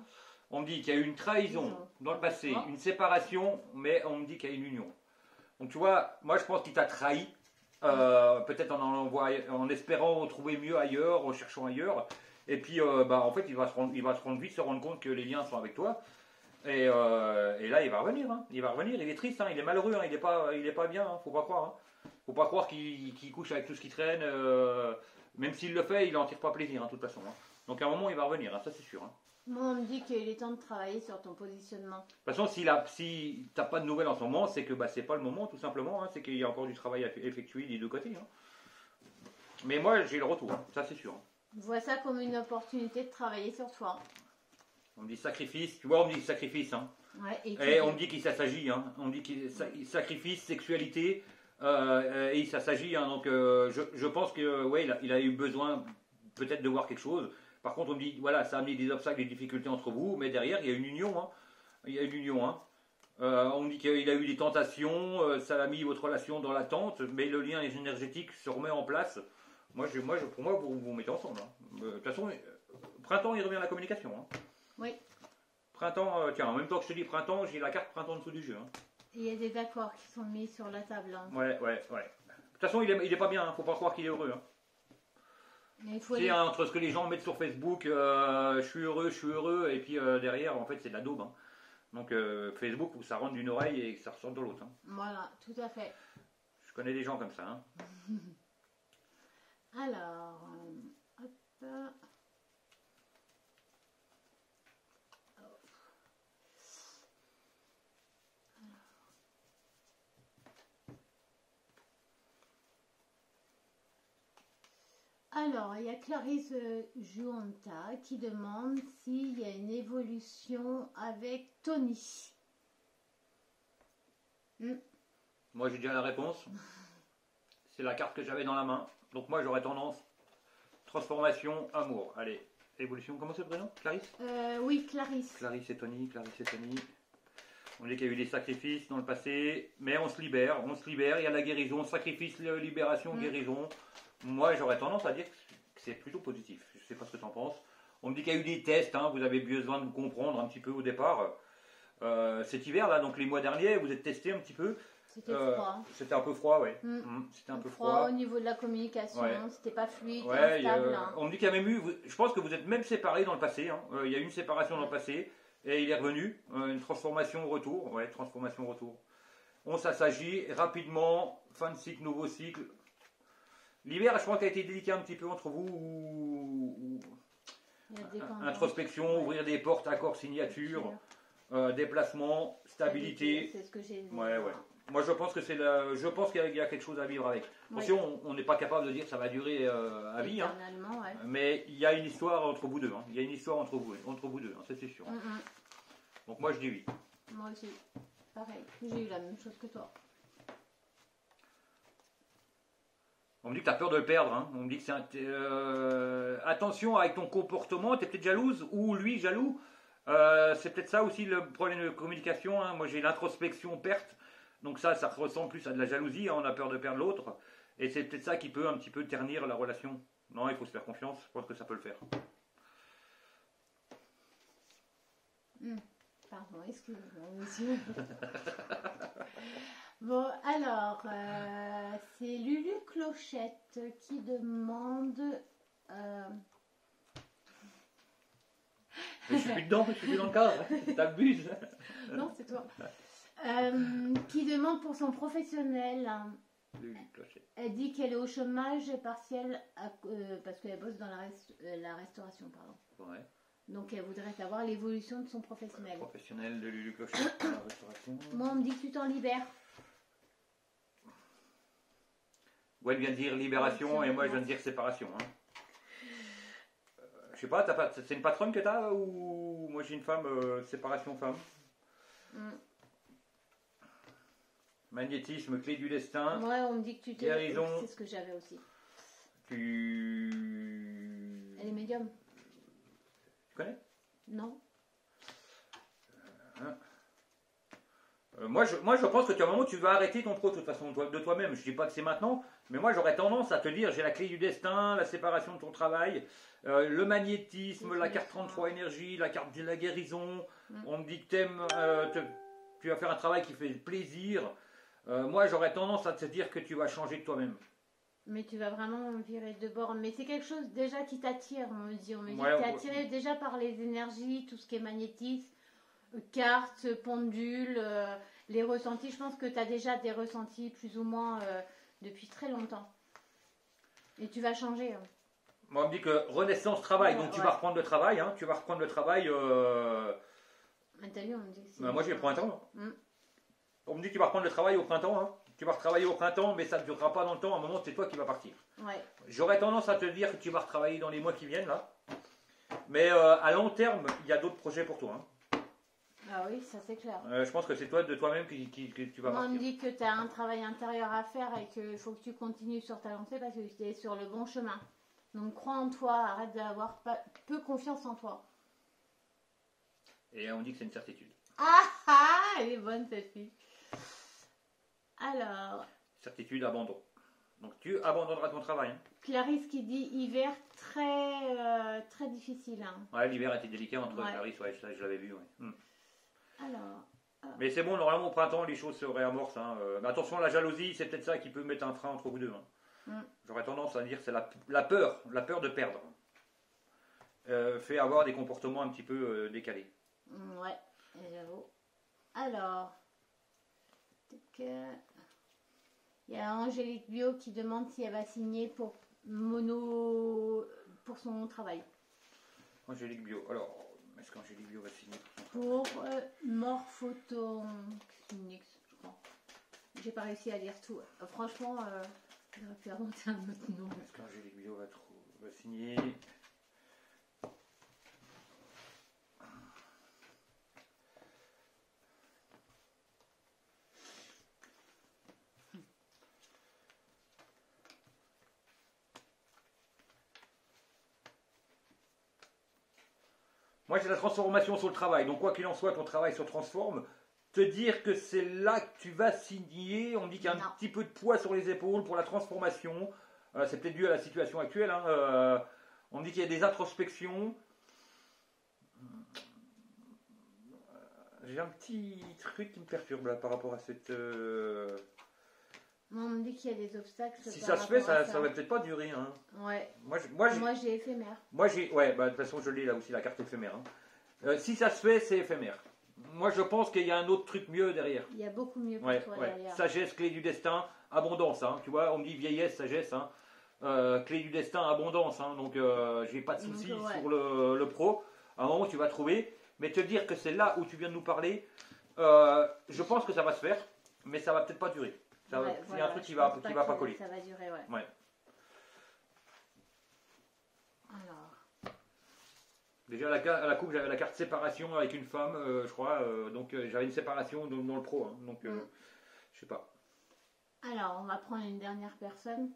On me dit qu'il y a eu une trahison dans le passé, une séparation, mais on me dit qu'il y a une union. Donc tu vois, moi je pense qu'il t'a trahi, peut-être en espérant trouver mieux ailleurs, en cherchant ailleurs. Et puis en fait il va se rendre compte que les liens sont avec toi. Et là il va revenir. Hein. Il va revenir, il est triste, hein, il est malheureux, hein, il est pas bien, hein, faut pas croire. Hein. Faut pas croire qu'il couche avec tout ce qui traîne. Même s'il le fait, il en tire pas plaisir, hein, de toute façon. Hein. Donc à un moment il va revenir, hein, ça c'est sûr. Hein. Moi, on me dit qu'il est temps de travailler sur ton positionnement. De toute façon, si t'as pas de nouvelles en ce moment, c'est que c'est pas le moment, tout simplement. Hein, c'est qu'il y a encore du travail à effectuer des deux côtés. Hein. Mais moi, j'ai le retour, hein, ça c'est sûr. Hein. Vois ça comme une opportunité de travailler sur toi. On me dit sacrifice, tu vois, on me dit sacrifice. Hein. Ouais, et on me dit qu'il s'agit. Hein. On me dit qu'il sacrifice, sexualité, et ça s'agit. Hein. Donc je pense que ouais, il a eu besoin peut-être de voir quelque chose. Par contre, on me dit, voilà, ça a amené des obstacles, des difficultés entre vous, mais derrière, il y a une union. Hein. Il y a une union. Hein. On me dit qu'il a eu des tentations, ça a mis votre relation dans l'attente, mais le lien énergétique se remet en place. Pour moi, vous vous mettez ensemble. Hein. De toute façon, printemps, il revient à la communication. Hein. Oui. Printemps, tiens, en même temps que je te dis printemps, j'ai la carte printemps en dessous du jeu. Hein. Il y a des accords qui sont mis sur la table. Hein. Ouais. De toute façon, il est pas bien, hein. Faut pas croire qu'il est heureux. Hein. Mais il faut C'est entre ce que les gens mettent sur Facebook, je suis heureux, et puis derrière, en fait, c'est de la daube. Hein. Donc Facebook, ça rentre d'une oreille et ça ressort de l'autre. Hein. Voilà, tout à fait. Je connais des gens comme ça. Hein. Alors, hop. Alors, il y a Clarisse Juanta qui demande s'il y a une évolution avec Tony. Moi, j'ai déjà la réponse. C'est la carte que j'avais dans la main. Donc moi, j'aurais tendance. Transformation, amour. Allez, évolution. Comment c'est le prénom? Clarisse? Oui, Clarisse. Clarisse et Tony. On dit qu'il y a eu des sacrifices dans le passé, mais on se libère. Il y a la guérison, sacrifice, libération, guérison. Moi, j'aurais tendance à dire que c'est plutôt positif. Je ne sais pas ce que tu en penses. On me dit qu'il y a eu des tests, hein, vous avez besoin de comprendre un petit peu au départ. Cet hiver, là, donc les mois derniers, vous êtes testé un petit peu. C'était froid. C'était un peu froid, oui. C'était un peu froid. Au niveau de la communication, c'était pas fluide, ouais, stable. On me dit qu'il y a même eu, je pense que vous êtes même séparés dans le passé. Hein. Il y a eu une séparation dans le passé, et il est revenu. Une transformation au retour. Ouais, transformation au retour. Ça s'agit rapidement, fin de cycle, nouveau cycle. L'hiver, je crois qu'il a été délicat un petit peu entre vous. Introspection, ouvrir des portes, accords, signature, déplacement, stabilité. C'est ce que j'ai dit. Ouais. Moi, je pense que je pense qu'il y a quelque chose à vivre avec. Oui. On n'est pas capable de dire que ça va durer à vie. Hein. Ouais. Mais il y a une histoire entre vous deux. Hein. Il y a une histoire entre vous deux, hein, c'est sûr. Donc moi, je dis oui. Moi aussi. Pareil. J'ai eu la même chose que toi. On me dit que tu as peur de le perdre. Hein. On me dit que attention avec ton comportement, tu es peut-être jalouse ou lui jaloux. C'est peut-être ça aussi le problème de communication. Hein. Moi, j'ai l'introspection perte. Donc ça ressemble plus à de la jalousie. Hein. On a peur de perdre l'autre. Et c'est peut-être ça qui peut un petit peu ternir la relation. Non, il faut se faire confiance. Je pense que ça peut le faire. Pardon, excusez-moi, monsieur. Bon, alors, c'est Lulu Clochette qui demande... Je suis plus dedans, je suis plus dans le cadre. T'abuses. Non, c'est toi. Qui demande pour son professionnel. Lulu Clochette. Elle dit qu'elle est au chômage partiel parce qu'elle bosse dans la restauration, pardon. Ouais. Donc elle voudrait savoir l'évolution de son professionnel. Professionnel de Lulu Clochette dans la restauration. Moi, on me dit que tu t'en libères. Ouais, elle vient de dire libération et moi je viens de dire séparation. Hein. Je sais pas, c'est une patronne que t'as ou moi j'ai une femme, séparation femme. Magnétisme, clé du destin. Ouais, on me dit que tu t'es... Guérison. C'est ce que j'avais aussi. Elle est médium. Tu connais? Non. Moi, je pense que tu as un moment où tu vas arrêter ton pro de toute façon de toi-même. Je dis pas que c'est maintenant, mais moi j'aurais tendance à te dire j'ai la clé du destin, la séparation de ton travail, le magnétisme, la carte 33 énergie, la carte de la guérison. On me dit que tu vas faire un travail qui fait plaisir. Moi j'aurais tendance à te dire que tu vas changer de toi-même. Mais tu vas vraiment virer de bord. Mais c'est quelque chose déjà qui t'attire, on me dit. On me dit que tu es attiré déjà par les énergies, tout ce qui est magnétisme, cartes, pendules, les ressentis. Je pense que tu as déjà des ressentis plus ou moins depuis très longtemps. Et tu vas changer. Hein. Moi on me dit que renaissance travail, donc tu vas reprendre le travail. Hein, tu vas reprendre le travail. T'as vu, on me dit que moi j'ai le printemps. On me dit que tu vas reprendre le travail au printemps. Hein. tu vas retravailler au printemps, mais ça ne durera pas dans le temps. À un moment, c'est toi qui vas partir. Ouais. J'aurais tendance à te dire que tu vas retravailler dans les mois qui viennent, là. Mais à long terme, il y a d'autres projets pour toi. Hein. Ah oui, ça c'est clair. Je pense que c'est toi de toi-même que tu vas Moi, on partir. me dit que tu as un travail intérieur à faire et qu'il faut que tu continues sur ta lancée parce que tu es sur le bon chemin. Donc crois en toi, arrête d'avoir peu confiance en toi. Et on dit que c'est une certitude. Elle est bonne cette fille. Alors, Certitude, abandon. Donc tu abandonneras ton travail. Hein. Clarisse qui dit hiver très difficile. Hein. Ouais, l'hiver était délicat entre Ouais. Clarisse, ouais, je l'avais vu. Ouais. Alors, Mais c'est bon, normalement au printemps, les choses se réamorcent. Hein. Mais attention, la jalousie, c'est peut-être ça qui peut mettre un frein entre vous deux. Hein. J'aurais tendance à dire que c'est la peur de perdre. Fait avoir des comportements un petit peu décalés. ouais, j'avoue. Alors, il y a Angélique Bio qui demande si elle va signer pour son travail. Angélique Bio. Alors, est-ce qu'Angélique Bio va signer Pour Morphotonix, je crois. J'ai pas réussi à lire tout. Franchement, j'aurais pu inventer un autre nom. Est-ce qu'Angélique Bio va signer? Moi, j'ai la transformation sur le travail. Donc, quoi qu'il en soit, ton travail se transforme. Te dire que c'est là que tu vas signer, on me dit qu'il y a un petit peu de poids sur les épaules pour la transformation. C'est peut-être dû à la situation actuelle. Hein. On me dit qu'il y a des introspections. J'ai un petit truc qui me perturbe là par rapport à cette. On me dit qu'il y a des obstacles. Si ça se fait, ça va peut-être pas durer. Hein. Ouais. Moi, j'ai éphémère. Ouais, bah, de toute façon, je l'ai là aussi, la carte éphémère. Hein. Si ça se fait, c'est éphémère. Moi, je pense qu'il y a un autre truc mieux derrière. Il y a beaucoup mieux pour toi derrière. Sagesse, clé du destin, abondance. Hein. Tu vois, on me dit vieillesse, sagesse. Hein. Clé du destin, abondance. Hein. Donc, j'ai pas de soucis sur le pro. À un moment, tu vas trouver. Mais te dire que c'est là où tu viens de nous parler, je pense que ça va se faire, mais ça va peut-être pas durer. Il y a un truc qui va pas coller. Ça va durer, ouais. Alors. Déjà à la coupe, j'avais la carte séparation avec une femme, je crois. Donc j'avais une séparation dans le pro. Hein. Donc je sais pas. Alors, on va prendre une dernière personne.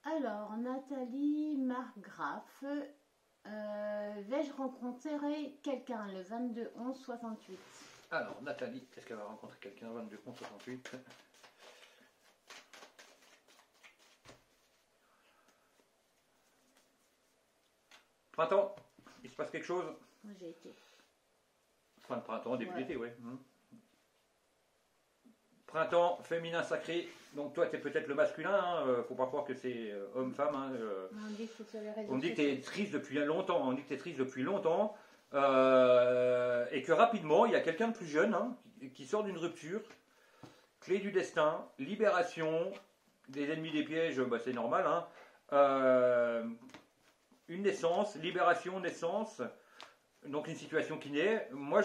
Alors, Nathalie Margraf, vais-je rencontrer quelqu'un le 22-11-68? Alors, Nathalie, est-ce qu'elle va rencontrer quelqu'un le 22-11-68? Printemps, il se passe quelque chose? Moi, j'ai été. Fin de printemps, début d'été, ouais. Printemps, féminin sacré. Donc toi, tu es peut-être le masculin. Hein. Faut pas croire que c'est homme-femme. Hein. On dit que c'est sur les réseaux on dit que tu es triste depuis longtemps. Et que rapidement, il y a quelqu'un de plus jeune hein, qui sort d'une rupture. Clé du destin, libération, des ennemis des pièges, bah, c'est normal. Hein. Une naissance, libération, naissance. Donc une situation qui naît. Moi,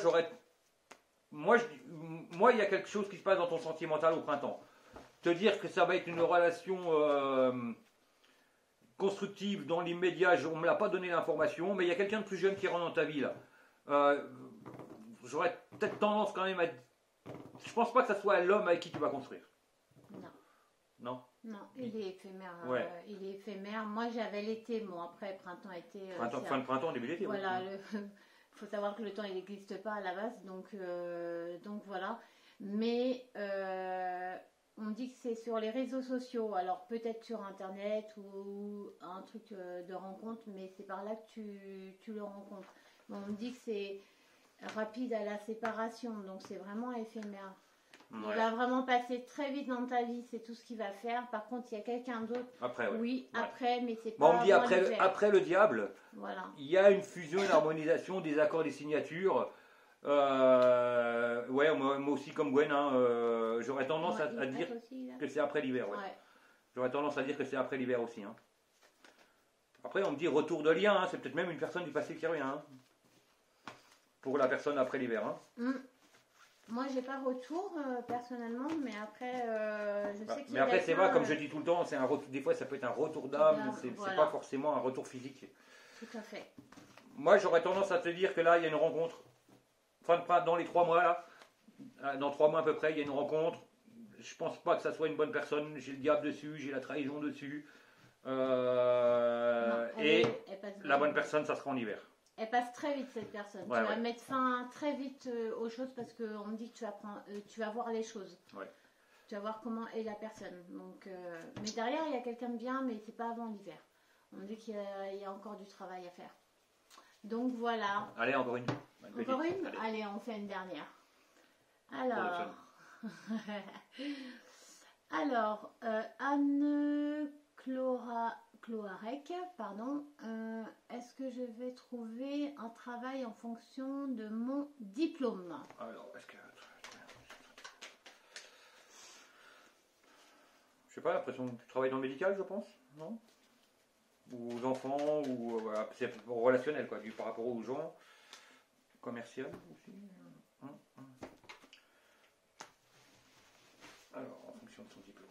il y a quelque chose qui se passe dans ton sentimental au printemps. Te dire que ça va être une relation constructive dans l'immédiat, on ne me l'a pas donné l'information, mais il y a quelqu'un de plus jeune qui rentre dans ta vie là. J'aurais peut-être tendance quand même à. Je pense pas que ça soit l'homme avec qui tu vas construire. Non. Non. Non, il est éphémère. Ouais. Il est éphémère. Moi, j'avais l'été. Bon, après, printemps, été. Fin de printemps, début d'été. Voilà. Il faut savoir que le temps, il n'existe pas à la base. Donc voilà. Mais on dit que c'est sur les réseaux sociaux. Alors, peut-être sur Internet ou un truc de rencontre. Mais c'est par là que tu le rencontres. Bon, on me dit que c'est rapide à la séparation. Donc, c'est vraiment éphémère. Ouais. Il va vraiment passer très vite dans ta vie, c'est tout ce qu'il va faire. Par contre, il y a quelqu'un d'autre. Après, ouais. Oui, après, mais c'est bon, pas. On me dit après le diable. Voilà. Il y a une fusion, une harmonisation des accords, des signatures. Ouais, moi aussi comme Gwen, hein, j'aurais tendance à dire aussi, que c'est après l'hiver. Ouais. J'aurais tendance à dire que c'est après l'hiver aussi. Hein. Après, on me dit retour de lien, hein, c'est peut-être même une personne du passé qui revient. Hein, pour la personne après l'hiver. Hein. Moi, j'ai pas retour personnellement, mais après, je sais qu'il y Mais a après, c'est quelqu'un, vrai, comme je dis tout le temps, c'est un retour, des fois, ça peut être un retour d'âme, c'est voilà. pas forcément un retour physique. Tout à fait. Moi, j'aurais tendance à te dire que là, il y a une rencontre. Dans les 3 mois, là, dans 3 mois à peu près, il y a une rencontre. Je pense pas que ça soit une bonne personne. J'ai le diable dessus, j'ai la trahison dessus. Non, et elle passe la bonne personne, ça sera en hiver. Elle passe très vite cette personne. Ouais, tu vas mettre fin très vite aux choses parce qu'on me dit que tu vas voir les choses. Ouais. Tu vas voir comment est la personne. Donc, mais derrière, il y a quelqu'un de bien, mais c'est pas avant l'hiver. On me dit qu'il y a encore du travail à faire. Donc voilà. Allez, encore une. Encore une ? Allez, on fait une dernière. Alors, alors Anne Cloarec, pardon. Est-ce que je vais trouver un travail en fonction de mon diplôme ? Alors, est-ce que... Je sais pas, l'impression que tu travailles dans le médical, je pense, non ? Ou aux enfants, ou c'est relationnel, quoi, par rapport aux gens. Commercial aussi. Alors, en fonction de son diplôme.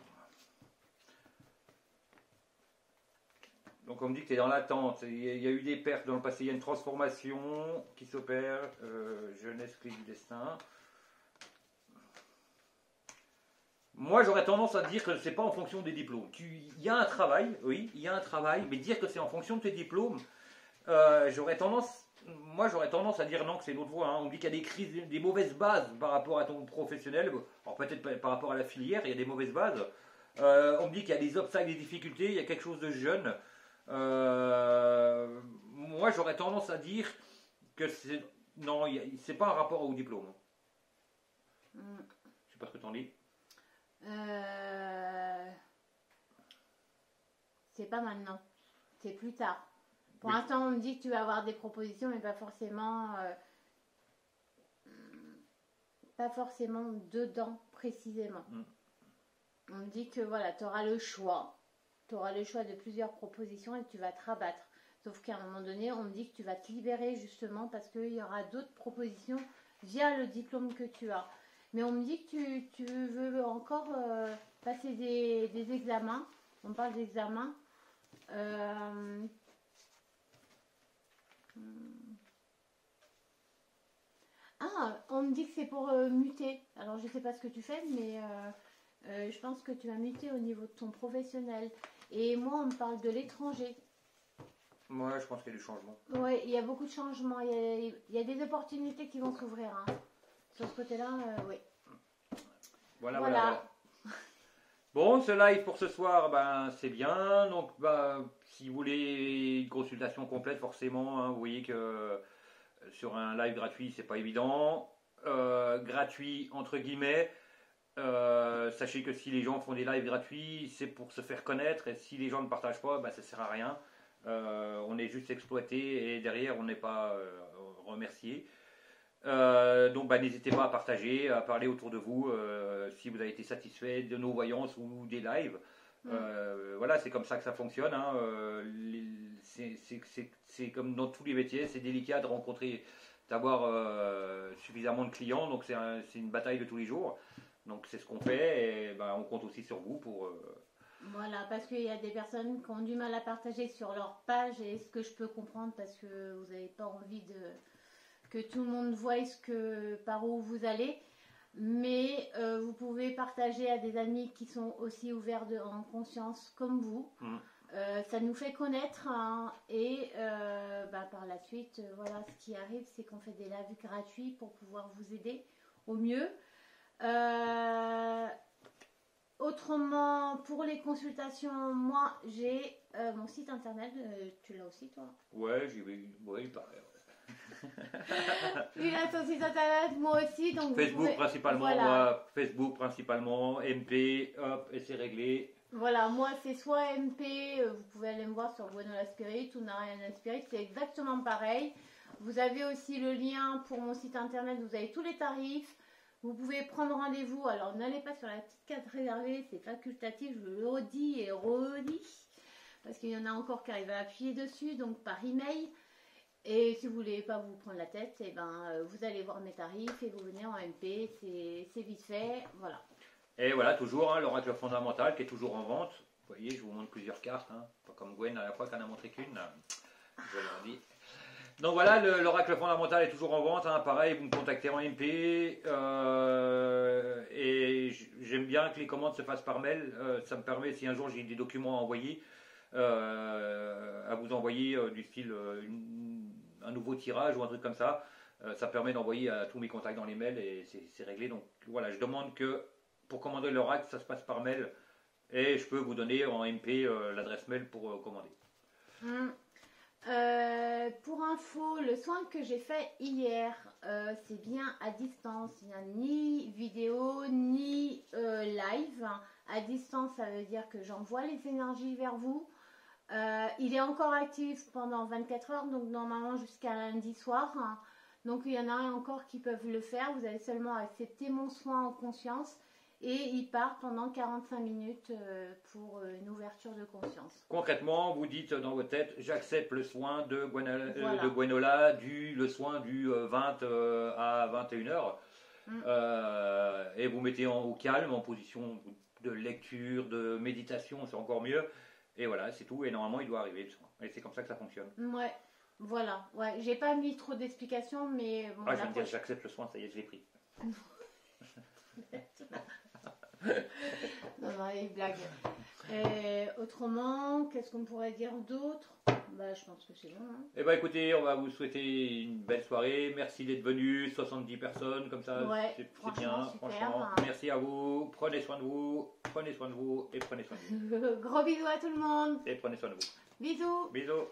Donc, on me dit que tu es dans l'attente. Il y a eu des pertes dans le passé. Il y a une transformation qui s'opère. Jeunesse, clé du destin. Moi, j'aurais tendance à dire que c'est pas en fonction des diplômes. Il y a un travail, oui, il y a un travail, mais dire que c'est en fonction de tes diplômes, j'aurais tendance à dire non, que c'est l'autre voie. Hein. On me dit qu'il y a des crises, des mauvaises bases par rapport à ton professionnel. Alors peut-être par rapport à la filière, il y a des mauvaises bases. On me dit qu'il y a des obstacles, des difficultés, il y a quelque chose de jeune. Moi, j'aurais tendance à dire que c'est pas un rapport au diplôme. Je sais pas ce que t'en dis. C'est pas maintenant, c'est plus tard. Pour l'instant, on me dit que tu vas avoir des propositions, mais pas forcément dedans précisément. On me dit que voilà, tu auras le choix. Tu auras le choix de plusieurs propositions et tu vas te rabattre. Sauf qu'à un moment donné, on me dit que tu vas te libérer justement parce qu'il y aura d'autres propositions via le diplôme que tu as. Mais on me dit que tu veux encore passer des examens. On parle d'examens. On me dit que c'est pour muter. Alors, je ne sais pas ce que tu fais, mais je pense que tu vas muter au niveau de ton professionnel. Et moi, on me parle de l'étranger. Ouais, je pense qu'il y a du changement. Oui, il y a beaucoup de changements. Il y a des opportunités qui vont s'ouvrir. Hein. Sur ce côté-là, oui. Voilà. Bon, ce live pour ce soir, c'est bien. Donc, si vous voulez une consultation complète, forcément, hein, vous voyez que sur un live gratuit, c'est pas évident. Gratuit, entre guillemets. Sachez que si les gens font des lives gratuits, c'est pour se faire connaître. Et si les gens ne partagent pas, ça sert à rien. On est juste exploité et derrière, on n'est pas remercié. Donc n'hésitez pas à partager, à parler autour de vous si vous avez été satisfait de nos voyances ou des lives. Voilà, c'est comme ça que ça fonctionne. Hein. C'est comme dans tous les métiers, c'est délicat de d'avoir suffisamment de clients. Donc c'est une bataille de tous les jours. Donc c'est ce qu'on fait et on compte aussi sur vous pour... Voilà, parce qu'il y a des personnes qui ont du mal à partager sur leur page et ce que je peux comprendre parce que vous n'avez pas envie que tout le monde voie par où vous allez. Mais vous pouvez partager à des amis qui sont aussi ouverts en conscience comme vous. Ça nous fait connaître hein, et par la suite, voilà, ce qui arrive, c'est qu'on fait des lives gratuits pour pouvoir vous aider au mieux. Autrement, pour les consultations, moi j'ai mon site internet. Tu l'as aussi, toi? Ouais, il paraît. Il a son site internet, moi aussi. Donc Facebook principalement, voilà. Moi, Facebook principalement, MP, hop, et c'est réglé. Voilà, moi c'est soit MP, vous pouvez aller me voir sur Bueno la Spirit ou Narayan la Spirit, c'est exactement pareil. Vous avez aussi le lien pour mon site internet, vous avez tous les tarifs. Vous pouvez prendre rendez-vous, alors n'allez pas sur la petite carte réservée, c'est facultatif, je le redis et redis. parce qu'il y en a encore qui arrivent à appuyer dessus, donc par email. Et si vous voulez pas vous prendre la tête, et vous allez voir mes tarifs et vous venez en MP, c'est vite fait, voilà. Et voilà, toujours hein, l'oracle fondamental qui est toujours en vente. Vous voyez, je vous montre plusieurs cartes, hein. Pas comme Gwen à la fois qu'elle en a montré qu'une. Je leur dis. Donc voilà, l'oracle fondamental est toujours en vente. Hein. Pareil, vous me contactez en MP. Et j'aime bien que les commandes se fassent par mail. Ça me permet, si un jour j'ai des documents à envoyer, à vous envoyer du style un nouveau tirage ou un truc comme ça. Ça permet d'envoyer à tous mes contacts dans les mails et c'est réglé. Donc voilà, je demande que pour commander l'oracle, ça se passe par mail. Et je peux vous donner en MP l'adresse mail pour commander. Pour info, le soin que j'ai fait hier, c'est bien à distance. Il n'y a ni vidéo, ni live. À distance, ça veut dire que j'envoie les énergies vers vous. Il est encore actif pendant 24 heures, donc normalement jusqu'à lundi soir. Donc il y en a encore qui peuvent le faire. Vous avez seulement à accepter mon soin en conscience. Et il part pendant 45 minutes pour une ouverture de conscience. Concrètement, vous dites dans votre tête, j'accepte le soin de Gwenola, le soin du 20 à 21h. Et vous mettez au calme, en position de lecture, de méditation, c'est encore mieux. Et voilà, c'est tout. Et normalement, il doit arriver le soin. Et c'est comme ça que ça fonctionne. Ouais, voilà. Ouais, j'ai pas mis trop d'explications, mais... Bon, je viens de dire, j'accepte le soin, ça y est, je l'ai pris. Non, les blagues. Autrement, qu'est-ce qu'on pourrait dire d'autre? Je pense que c'est bon. Hein. Eh ben, écoutez, on va vous souhaiter une belle soirée. Merci d'être venus. 70 personnes, comme ça, ouais, c'est bien. Super, franchement, hein. merci à vous. Prenez soin de vous. Prenez soin de vous et prenez soin de vous. Gros bisous à tout le monde. Et prenez soin de vous. Bisous. Bisous.